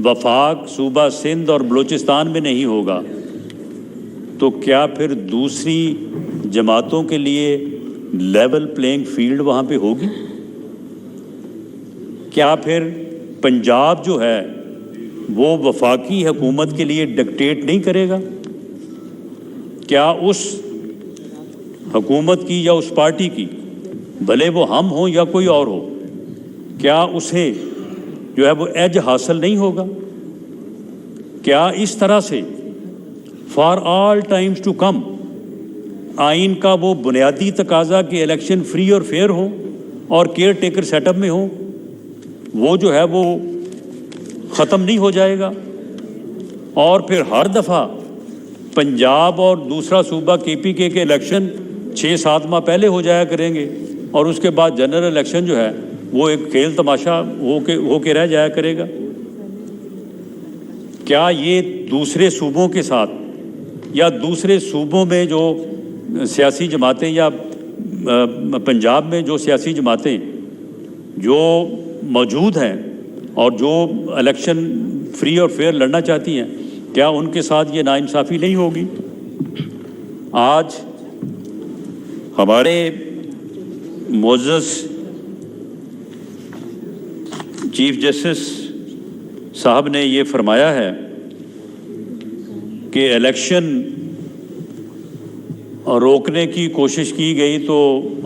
وفاق صوبہ سندھ اور بلوچستان میں نہیں ہوگا، تو کیا پھر دوسری جماعتوں کے لیے لیول پلینگ فیلڈ وہاں پہ ہوگی؟ کیا پھر پنجاب جو ہے وہ وفاقی حکومت کے لیے ڈکٹیٹ نہیں کرے گا؟ کیا اس حکومت کی یا اس پارٹی کی، بھلے وہ ہم ہوں یا کوئی اور ہو، کیا اسے جو ہے وہ ایج حاصل نہیں ہوگا؟ کیا اس طرح سے for all times to come آئین کا وہ بنیادی تقاضا کہ الیکشن فری اور فیئر ہوں اور کیئر ٹیکر سیٹ اپ میں ہوں، وہ جو ہے وہ ختم نہیں ہو جائے گا؟ اور پھر ہر دفعہ پنجاب اور دوسرا صوبہ KPK کے الیکشن 6-7 ماہ پہلے ہو جایا کریں گے، اور اس کے بعد جنرل الیکشن جو ہے وہ ایک کھیل تماشا ہو کے رہ جایا کرے گا۔ کیا یہ دوسرے صوبوں کے ساتھ یا دوسرے صوبوں میں جو سیاسی جماعتیں یا پنجاب میں جو سیاسی جماعتیں جو موجود ہیں اور جو الیکشن فری اور فیئر لڑنا چاہتی ہیں، کیا ان کے ساتھ یہ ناانصافی نہیں ہوگی؟ آج ہمارے معزز چیف جسٹس صاحب نے یہ فرمایا ہے کہ الیکشن روکنے کی کوشش کی گئی تو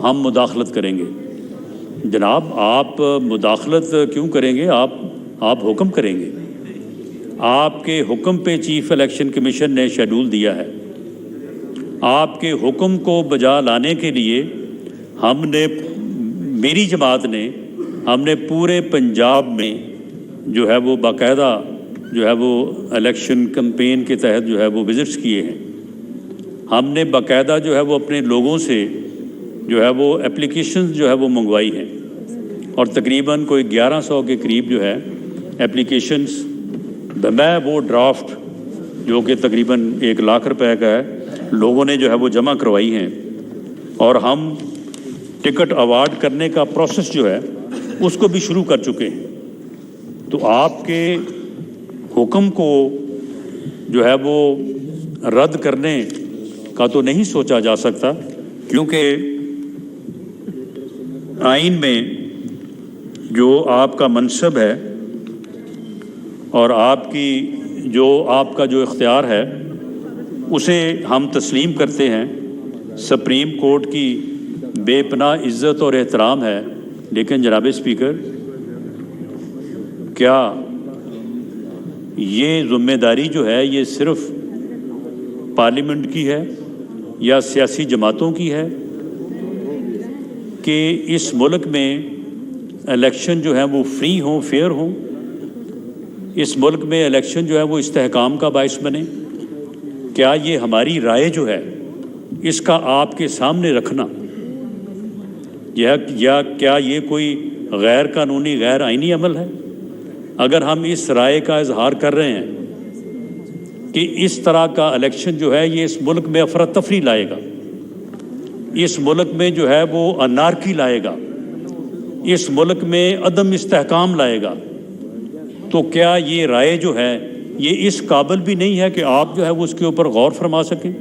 ہم مداخلت کریں گے۔ جناب، آپ مداخلت کیوں کریں گے؟ آپ حکم کریں گے۔ آپ کے حکم پہ چیف الیکشن کمیشن نے شیڈول دیا ہے۔ آپ کے حکم کو بجا لانے کے لیے میری جماعت نے ہم نے پورے پنجاب میں جو ہے وہ باقاعدہ جو ہے وہ الیکشن کمپین کے تحت جو ہے وہ وزٹس کیے ہیں۔ ہم نے باقاعدہ جو ہے وہ اپنے لوگوں سے جو ہے وہ اپلیکیشنز جو ہے وہ منگوائی ہیں، اور تقریباً کوئی 1100 کے قریب جو ہے اپلیکیشنز میں وہ ڈرافٹ جو کہ تقریباً 1 لاکھ روپے کا ہے لوگوں نے جو ہے وہ جمع کروائی ہیں، اور ہم ٹکٹ ایوارڈ کرنے کا پروسیس جو ہے اس کو بھی شروع کر چکے ہیں۔ تو آپ کے حکم کو جو ہے وہ رد کرنے کا تو نہیں سوچا جا سکتا، کیونکہ آئین میں جو آپ کا منصب ہے اور آپ کا جو اختیار ہے اسے ہم تسلیم کرتے ہیں۔ سپریم کورٹ کی بے پناہ عزت اور احترام ہے، لیکن جناب اسپیکر، کیا یہ ذمہ داری جو ہے یہ صرف پارلیمنٹ کی ہے یا سیاسی جماعتوں کی ہے کہ اس ملک میں الیکشن جو ہے وہ فری ہوں، فیئر ہوں؟ اس ملک میں الیکشن جو ہے وہ استحکام کا باعث بنے؟ کیا یہ ہماری رائے جو ہے اس کا آپ کے سامنے رکھنا یا کیا یہ کوئی غیر قانونی، غیر آئینی عمل ہے؟ اگر ہم اس رائے کا اظہار کر رہے ہیں کہ اس طرح کا الیکشن جو ہے یہ اس ملک میں افراتفری لائے گا، اس ملک میں جو ہے وہ انارکی لائے گا، اس ملک میں عدم استحکام لائے گا، تو کیا یہ رائے جو ہے یہ اس قابل بھی نہیں ہے کہ آپ جو ہے وہ اس کے اوپر غور فرما سکیں؟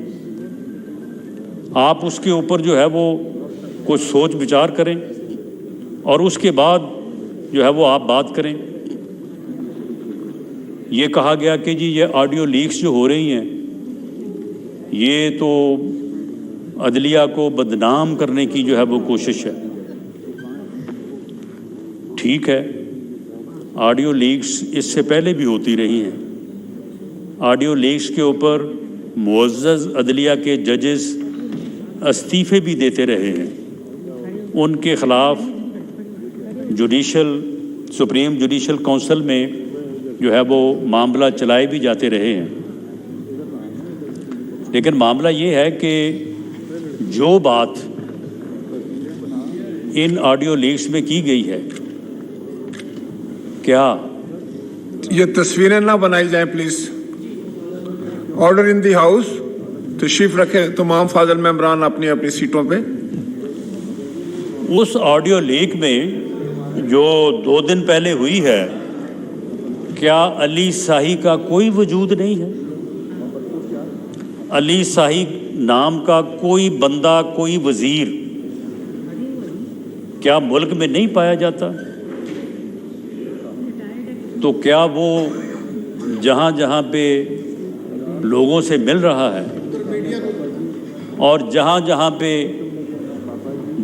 آپ اس کے اوپر جو ہے وہ کچھ سوچ بچار کریں اور اس کے بعد جو ہے وہ آپ بات کریں۔ یہ کہا گیا کہ جی یہ آڈیو لیکس جو ہو رہی ہیں یہ تو عدلیہ کو بدنام کرنے کی جو ہے وہ کوشش ہے۔ ٹھیک ہے، آڈیو لیکس اس سے پہلے بھی ہوتی رہی ہیں۔ آڈیو لیکس کے اوپر معزز عدلیہ کے ججز استعفے بھی دیتے رہے ہیں، ان کے خلاف سپریم جوڈیشل کونسل میں جو ہے وہ معاملہ چلائے بھی جاتے رہے ہیں۔ لیکن معاملہ یہ ہے کہ جو بات ان آڈیو لیکس میں کی گئی ہے، کیا یہ تصویریں نہ بنائی جائیں please. Order in the house, تشریف رکھیں تمام فاضل ممبران اپنی اپنی سیٹوں پہ۔ اس آڈیو لیک میں جو 2 دن پہلے ہوئی ہے، کیا علی شاہی کا کوئی وجود نہیں ہے؟ علی شاہی نام کا کوئی بندہ، کوئی وزیر کیا ملک میں نہیں پایا جاتا؟ تو کیا وہ جہاں جہاں پہ لوگوں سے مل رہا ہے اور جہاں جہاں پہ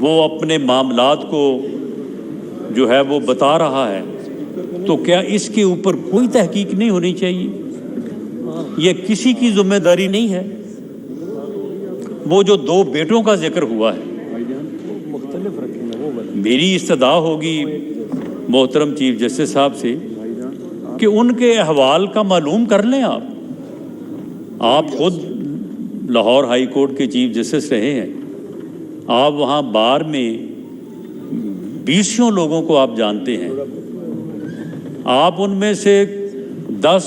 وہ اپنے معاملات کو جو ہے وہ بتا رہا ہے، تو کیا اس کے اوپر کوئی تحقیق نہیں ہونی چاہیے؟ یہ کسی کی ذمہ داری نہیں ہے؟ وہ جو 2 بیٹوں کا ذکر ہوا ہے، میری استدعا ہوگی محترم چیف جسٹس صاحب سے کہ ان کے احوال کا معلوم کر لیں۔ آپ خود لاہور ہائی کورٹ کے چیف جسٹس رہے ہیں، آپ وہاں بار میں 20 لوگوں کو آپ جانتے ہیں، آپ ان میں سے 10,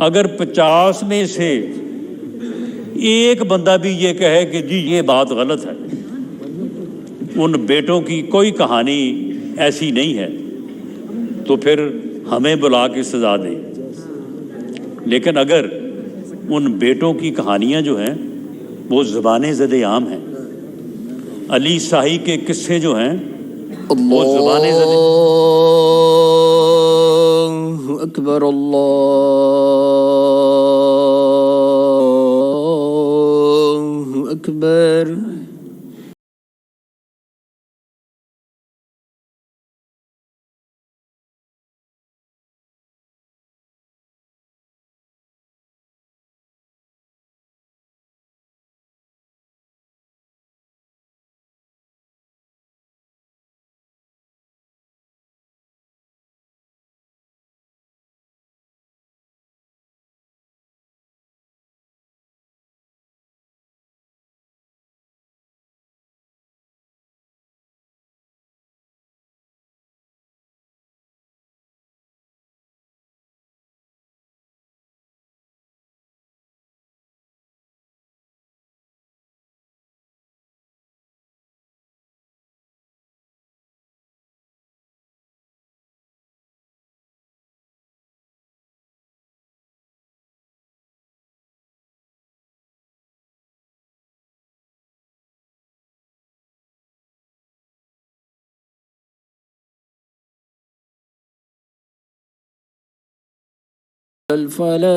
اگر 50 میں سے ایک بندہ بھی یہ کہے کہ جی یہ بات غلط ہے، ان بیٹوں کی کوئی کہانی ایسی نہیں ہے، تو پھر ہمیں بلا کے سزا دیں. لیکن اگر ان بیٹوں کی کہانیاں جو ہیں وہ زبان زد عام ہیں، علی شاہی کے قصے جو ہیں وہ زبان زد اللہ اکبر، اللہ اکبر. الفلاح.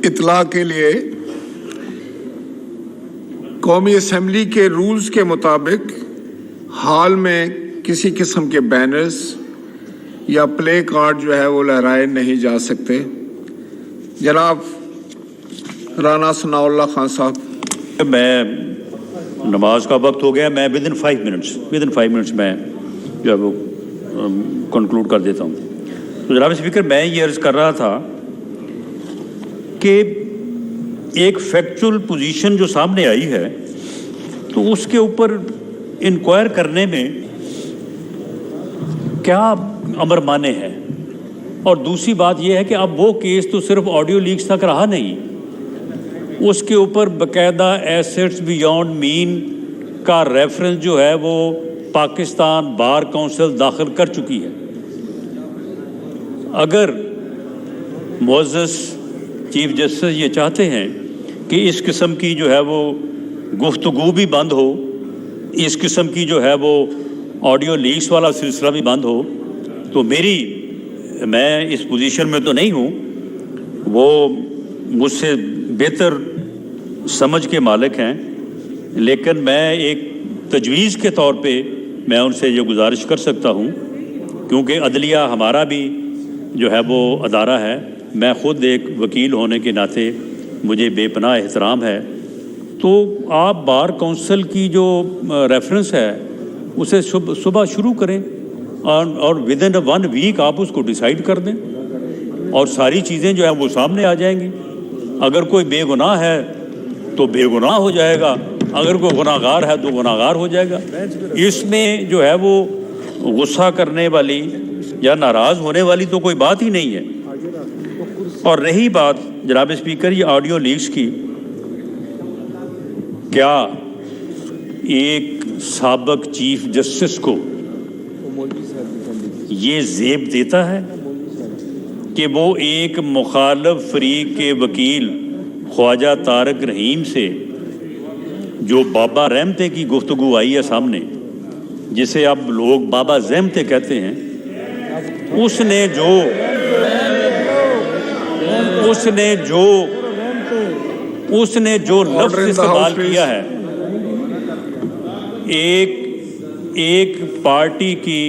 اطلاع کے لیے قومی اسمبلی کے رولز کے مطابق ہال میں کسی قسم کے بینرز یا پلے کارڈ جو ہے وہ لہرائے نہیں جا سکتے. جناب رانا ثناء اللہ خان صاحب. میں نماز کا وقت ہو گیا، میں ود ان 5 منٹس میں جو ہے وہ کنکلوڈ کر دیتا ہوں. تو جناب اسپیکر، میں یہ عرض کر رہا تھا کہ ایک فیکچول پوزیشن جو سامنے آئی ہے تو اس کے اوپر انکوائر کرنے میں کیا امر مانے ہے. اور دوسری بات یہ ہے کہ اب وہ کیس تو صرف آڈیو لیکس تک رہا نہیں، اس کے اوپر باقاعدہ ایسٹس بیونڈ مین کا ریفرنس جو ہے وہ پاکستان بار کونسل داخل کر چکی ہے. اگر معزز چیف جسٹس یہ چاہتے ہیں کہ اس قسم کی جو ہے وہ گفتگو بھی بند ہو، اس قسم کی جو ہے وہ آڈیو لیکس والا سلسلہ بھی بند ہو، تو میں اس پوزیشن میں تو نہیں ہوں، وہ مجھ سے بہتر سمجھ کے مالک ہیں، لیکن میں ایک تجویز کے طور پہ میں ان سے یہ گزارش کر سکتا ہوں، کیونکہ عدلیہ ہمارا بھی جو ہے وہ ادارہ ہے. میں خود ایک وکیل ہونے کے ناطے مجھے بے پناہ احترام ہے، تو آپ بار کونسل کی جو ریفرنس ہے اسے صبح شروع کریں اور ود ان 1 ویک آپ اس کو ڈیسائیڈ کر دیں اور ساری چیزیں جو ہیں وہ سامنے آ جائیں گی. اگر کوئی بے گناہ ہے تو بے گناہ ہو جائے گا، اگر کوئی گناہ گار ہے تو گناہ گار ہو جائے گا. اس میں جو ہے وہ غصہ کرنے والی یا ناراض ہونے والی تو کوئی بات ہی نہیں ہے. اور رہی بات جناب اسپیکر یہ آڈیو لیکس کی، کیا ایک سابق چیف جسٹس کو یہ زیب دیتا ہے کہ وہ ایک مخالف فریق کے وکیل خواجہ طارق رحیم سے جو بابا رحمتے کی گفتگو آئی ہے سامنے، جسے اب لوگ بابا زحمتے کہتے ہیں، اس نے جو لفظ استعمال کیا ہے، ایک ایک پارٹی کی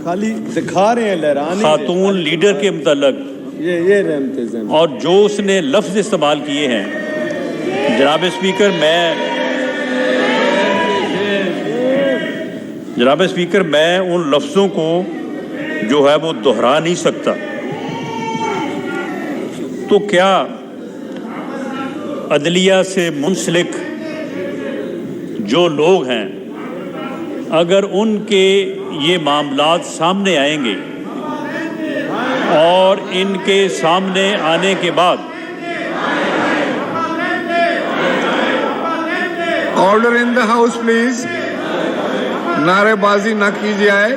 خالی دکھا رہے ہیں لہرانے خاتون لیڈر کے متعلق یہ رحمت زحمت اور جو اس نے لفظ استعمال کیے ہیں، جناب اسپیکر میں ان لفظوں کو جو ہے وہ دہرا نہیں سکتا. تو کیا عدلیہ سے منسلک جو لوگ ہیں اگر ان کے یہ معاملات سامنے آئیں گے اور ان کے سامنے آنے کے بعد order in the house please, نعرے بازی نہ کی جائے.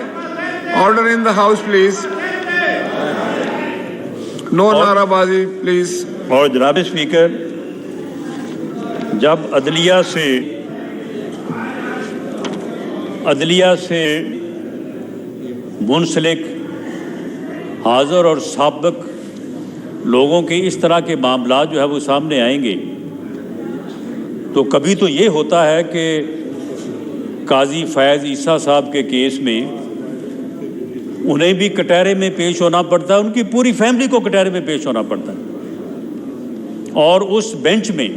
Order in the house please, no نعرہ بازی پلیز. اور جناب اسپیکر، جب عدلیہ سے منسلک حاضر اور سابق لوگوں کے اس طرح کے معاملات جو ہے وہ سامنے آئیں گے تو کبھی تو یہ ہوتا ہے کہ قاضی فیض عیسیٰ صاحب کے کیس میں انہیں بھی کٹہرے میں پیش ہونا پڑتا ہے، ان کی پوری فیملی کو کٹہرے میں پیش ہونا پڑتا ہے، اور اس بینچ میں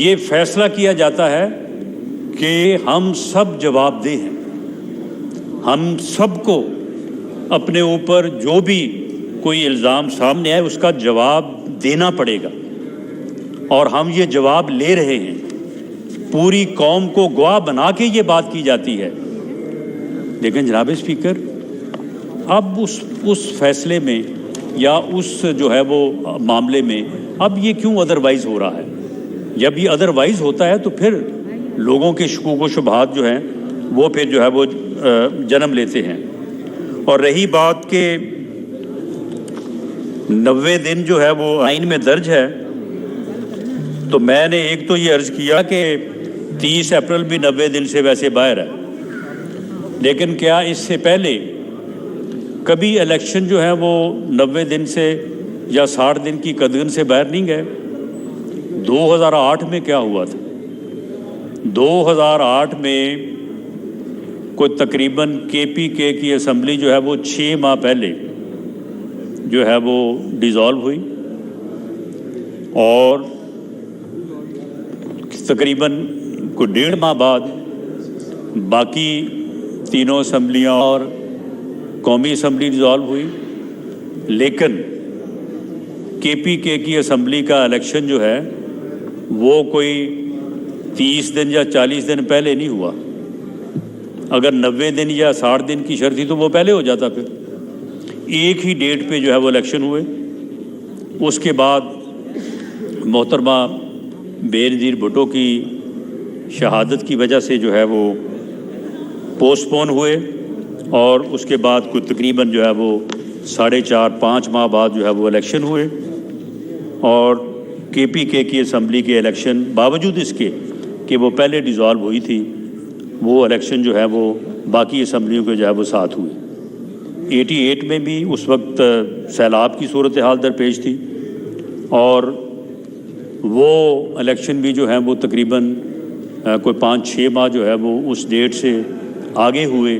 یہ فیصلہ کیا جاتا ہے کہ ہم سب جواب دہ ہیں، ہم سب کو اپنے اوپر جو بھی کوئی الزام سامنے آئے اس کا جواب دینا پڑے گا، اور ہم یہ جواب لے رہے ہیں. پوری قوم کو گواہ بنا کے یہ بات کی جاتی ہے. لیکن جناب اسپیکر، اب اس فیصلے میں یا اس جو ہے وہ معاملے میں اب یہ کیوں ادروائز ہو رہا ہے؟ جب یہ ادروائز ہوتا ہے تو پھر لوگوں کے شکوک و شبہات جو ہیں وہ پھر جو ہے وہ جنم لیتے ہیں. اور رہی بات کہ 90 دن جو ہے وہ آئین میں درج ہے، تو میں نے ایک تو یہ عرض کیا کہ 30 اپریل بھی 90 دن سے ویسے باہر ہے، لیکن کیا اس سے پہلے کبھی الیکشن جو ہے وہ 90 دن سے یا 60 دن کی قدغن سے باہر نہیں گئے؟ 2008 میں کیا ہوا تھا؟ 2008 میں کوئی تقریباً KPK کی اسمبلی جو ہے وہ 6 ماہ پہلے جو ہے وہ ڈیزالو ہوئی، اور تقریباً کوئی 1.5 ماہ بعد باقی تینوں اسمبلیاں اور قومی اسمبلی ڈیزالو ہوئی. لیکن KPK کی اسمبلی کا الیکشن جو ہے وہ کوئی 30 دن یا 40 دن پہلے نہیں ہوا. اگر 90 دن یا 60 دن کی شرط تھی تو وہ پہلے ہو جاتا. پھر ایک ہی ڈیٹ پہ جو ہے وہ الیکشن ہوئے. اس کے بعد محترمہ بے نظیر بھٹو کی شہادت کی وجہ سے جو ہے وہ پوسٹ پون ہوئے، اور اس کے بعد کوئی تقریباً جو ہے وہ 4.5-5 ماہ بعد جو ہے وہ الیکشن ہوئے. اور KPK کی اسمبلی کے الیکشن باوجود اس کے کہ وہ پہلے ڈیزالو ہوئی تھی، وہ الیکشن جو ہے وہ باقی اسمبلیوں کے جو ہے وہ ساتھ ہوئی. 88 میں بھی اس وقت سیلاب کی صورتحال درپیش تھی، اور وہ الیکشن بھی جو ہے وہ تقریباً کوئی 5-6 ماہ جو ہے وہ اس ڈیٹ سے آگے ہوئے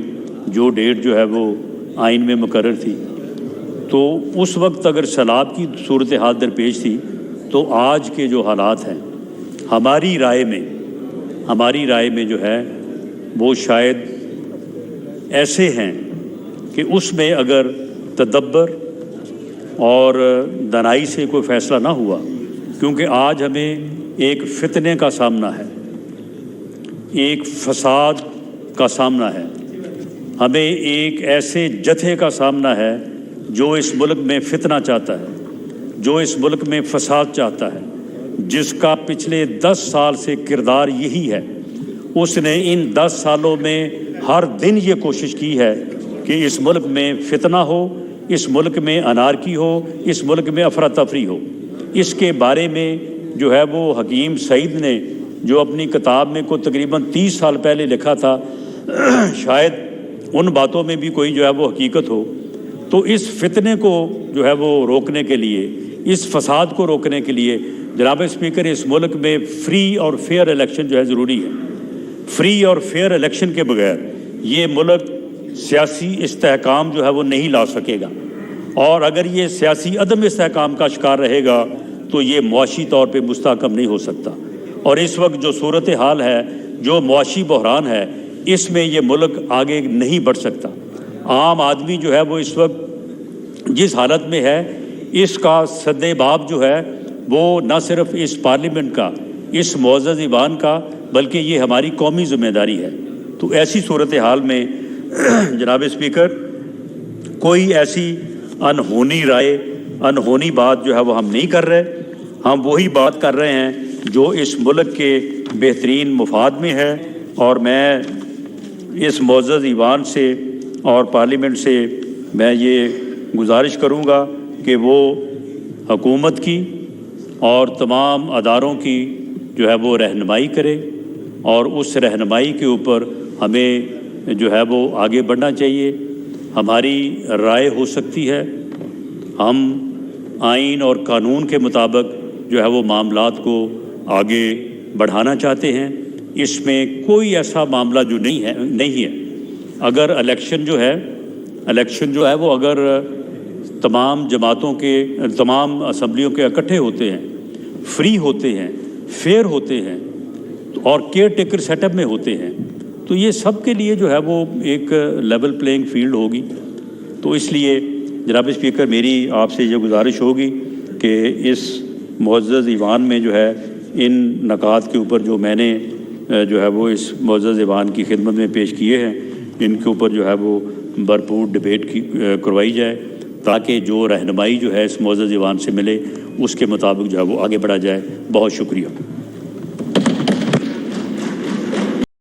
جو ڈیٹ جو ہے وہ آئین میں مقرر تھی. تو اس وقت اگر سیلاب کی صورتحال درپیش تھی تو آج کے جو حالات ہیں ہماری رائے میں جو ہے وہ شاید ایسے ہیں کہ اس میں اگر تدبر اور دانائی سے کوئی فیصلہ نہ ہوا، کیونکہ آج ہمیں ایک فتنے کا سامنا ہے، ایک فساد کا سامنا ہے، ہمیں ایک ایسے جتھے کا سامنا ہے جو اس ملک میں فتنہ چاہتا ہے، جو اس ملک میں فساد چاہتا ہے، جس کا پچھلے 10 سال سے کردار یہی ہے. اس نے ان 10 سالوں میں ہر دن یہ کوشش کی ہے کہ اس ملک میں فتنہ ہو، اس ملک میں انارکی ہو، اس ملک میں افراتفری ہو. اس کے بارے میں جو ہے وہ حکیم سعید نے جو اپنی کتاب میں کو تقریباً 30 سال پہلے لکھا تھا، شاید ان باتوں میں بھی کوئی جو ہے وہ حقیقت ہو. تو اس فتنے کو جو ہے وہ روکنے کے لیے، اس فساد کو روکنے کے لیے جناب اسپیکر اس ملک میں فری اور فیئر الیکشن جو ہے ضروری ہے. فری اور فیئر الیکشن کے بغیر یہ ملک سیاسی استحکام جو ہے وہ نہیں لا سکے گا، اور اگر یہ سیاسی عدم استحکام کا شکار رہے گا تو یہ معاشی طور پہ مستحکم نہیں ہو سکتا۔ اور اس وقت جو صورتحال ہے، جو معاشی بحران ہے، اس میں یہ ملک آگے نہیں بڑھ سکتا۔ عام آدمی جو ہے وہ اس وقت جس حالت میں ہے، اس کا سد باب جو ہے وہ نہ صرف اس پارلیمنٹ کا، اس معزز ایوان کا، بلکہ یہ ہماری قومی ذمہ داری ہے۔ تو ایسی صورتحال میں جناب اسپیکر، کوئی ایسی انہونی رائے، انہونی بات جو ہے وہ ہم نہیں کر رہے، ہم وہی بات کر رہے ہیں جو اس ملک کے بہترین مفاد میں ہے۔ اور میں اس معزز ایوان سے اور پارلیمنٹ سے میں یہ گزارش کروں گا کہ وہ حکومت کی اور تمام اداروں کی جو ہے وہ رہنمائی کرے، اور اس رہنمائی کے اوپر ہمیں جو ہے وہ آگے بڑھنا چاہیے۔ ہماری رائے ہو سکتی ہے، ہم آئین اور قانون کے مطابق جو ہے وہ معاملات کو آگے بڑھانا چاہتے ہیں۔ اس میں کوئی ایسا معاملہ جو نہیں ہے۔ اگر الیکشن جو ہے وہ اگر تمام جماعتوں کے، تمام اسمبلیوں کے اکٹھے ہوتے ہیں، فری ہوتے ہیں، فیئر ہوتے ہیں اور کیئر ٹیکر سیٹ اپ میں ہوتے ہیں، تو یہ سب کے لیے جو ہے وہ ایک لیول پلینگ فیلڈ ہوگی۔ تو اس لیے جناب اسپیکر، میری آپ سے یہ گزارش ہوگی کہ اس معزز ایوان میں جو ہے ان نکات کے اوپر جو میں نے جو ہے وہ اس معزز ایوان کی خدمت میں پیش کیے ہیں، ان کے اوپر جو ہے وہ بھرپور ڈبیٹ کروائی جائے، تاکہ جو رہنمائی جو ہے اس معزز ایوان سے ملے اس کے مطابق جو ہے وہ آگے بڑھا جائے۔ بہت شکریہ۔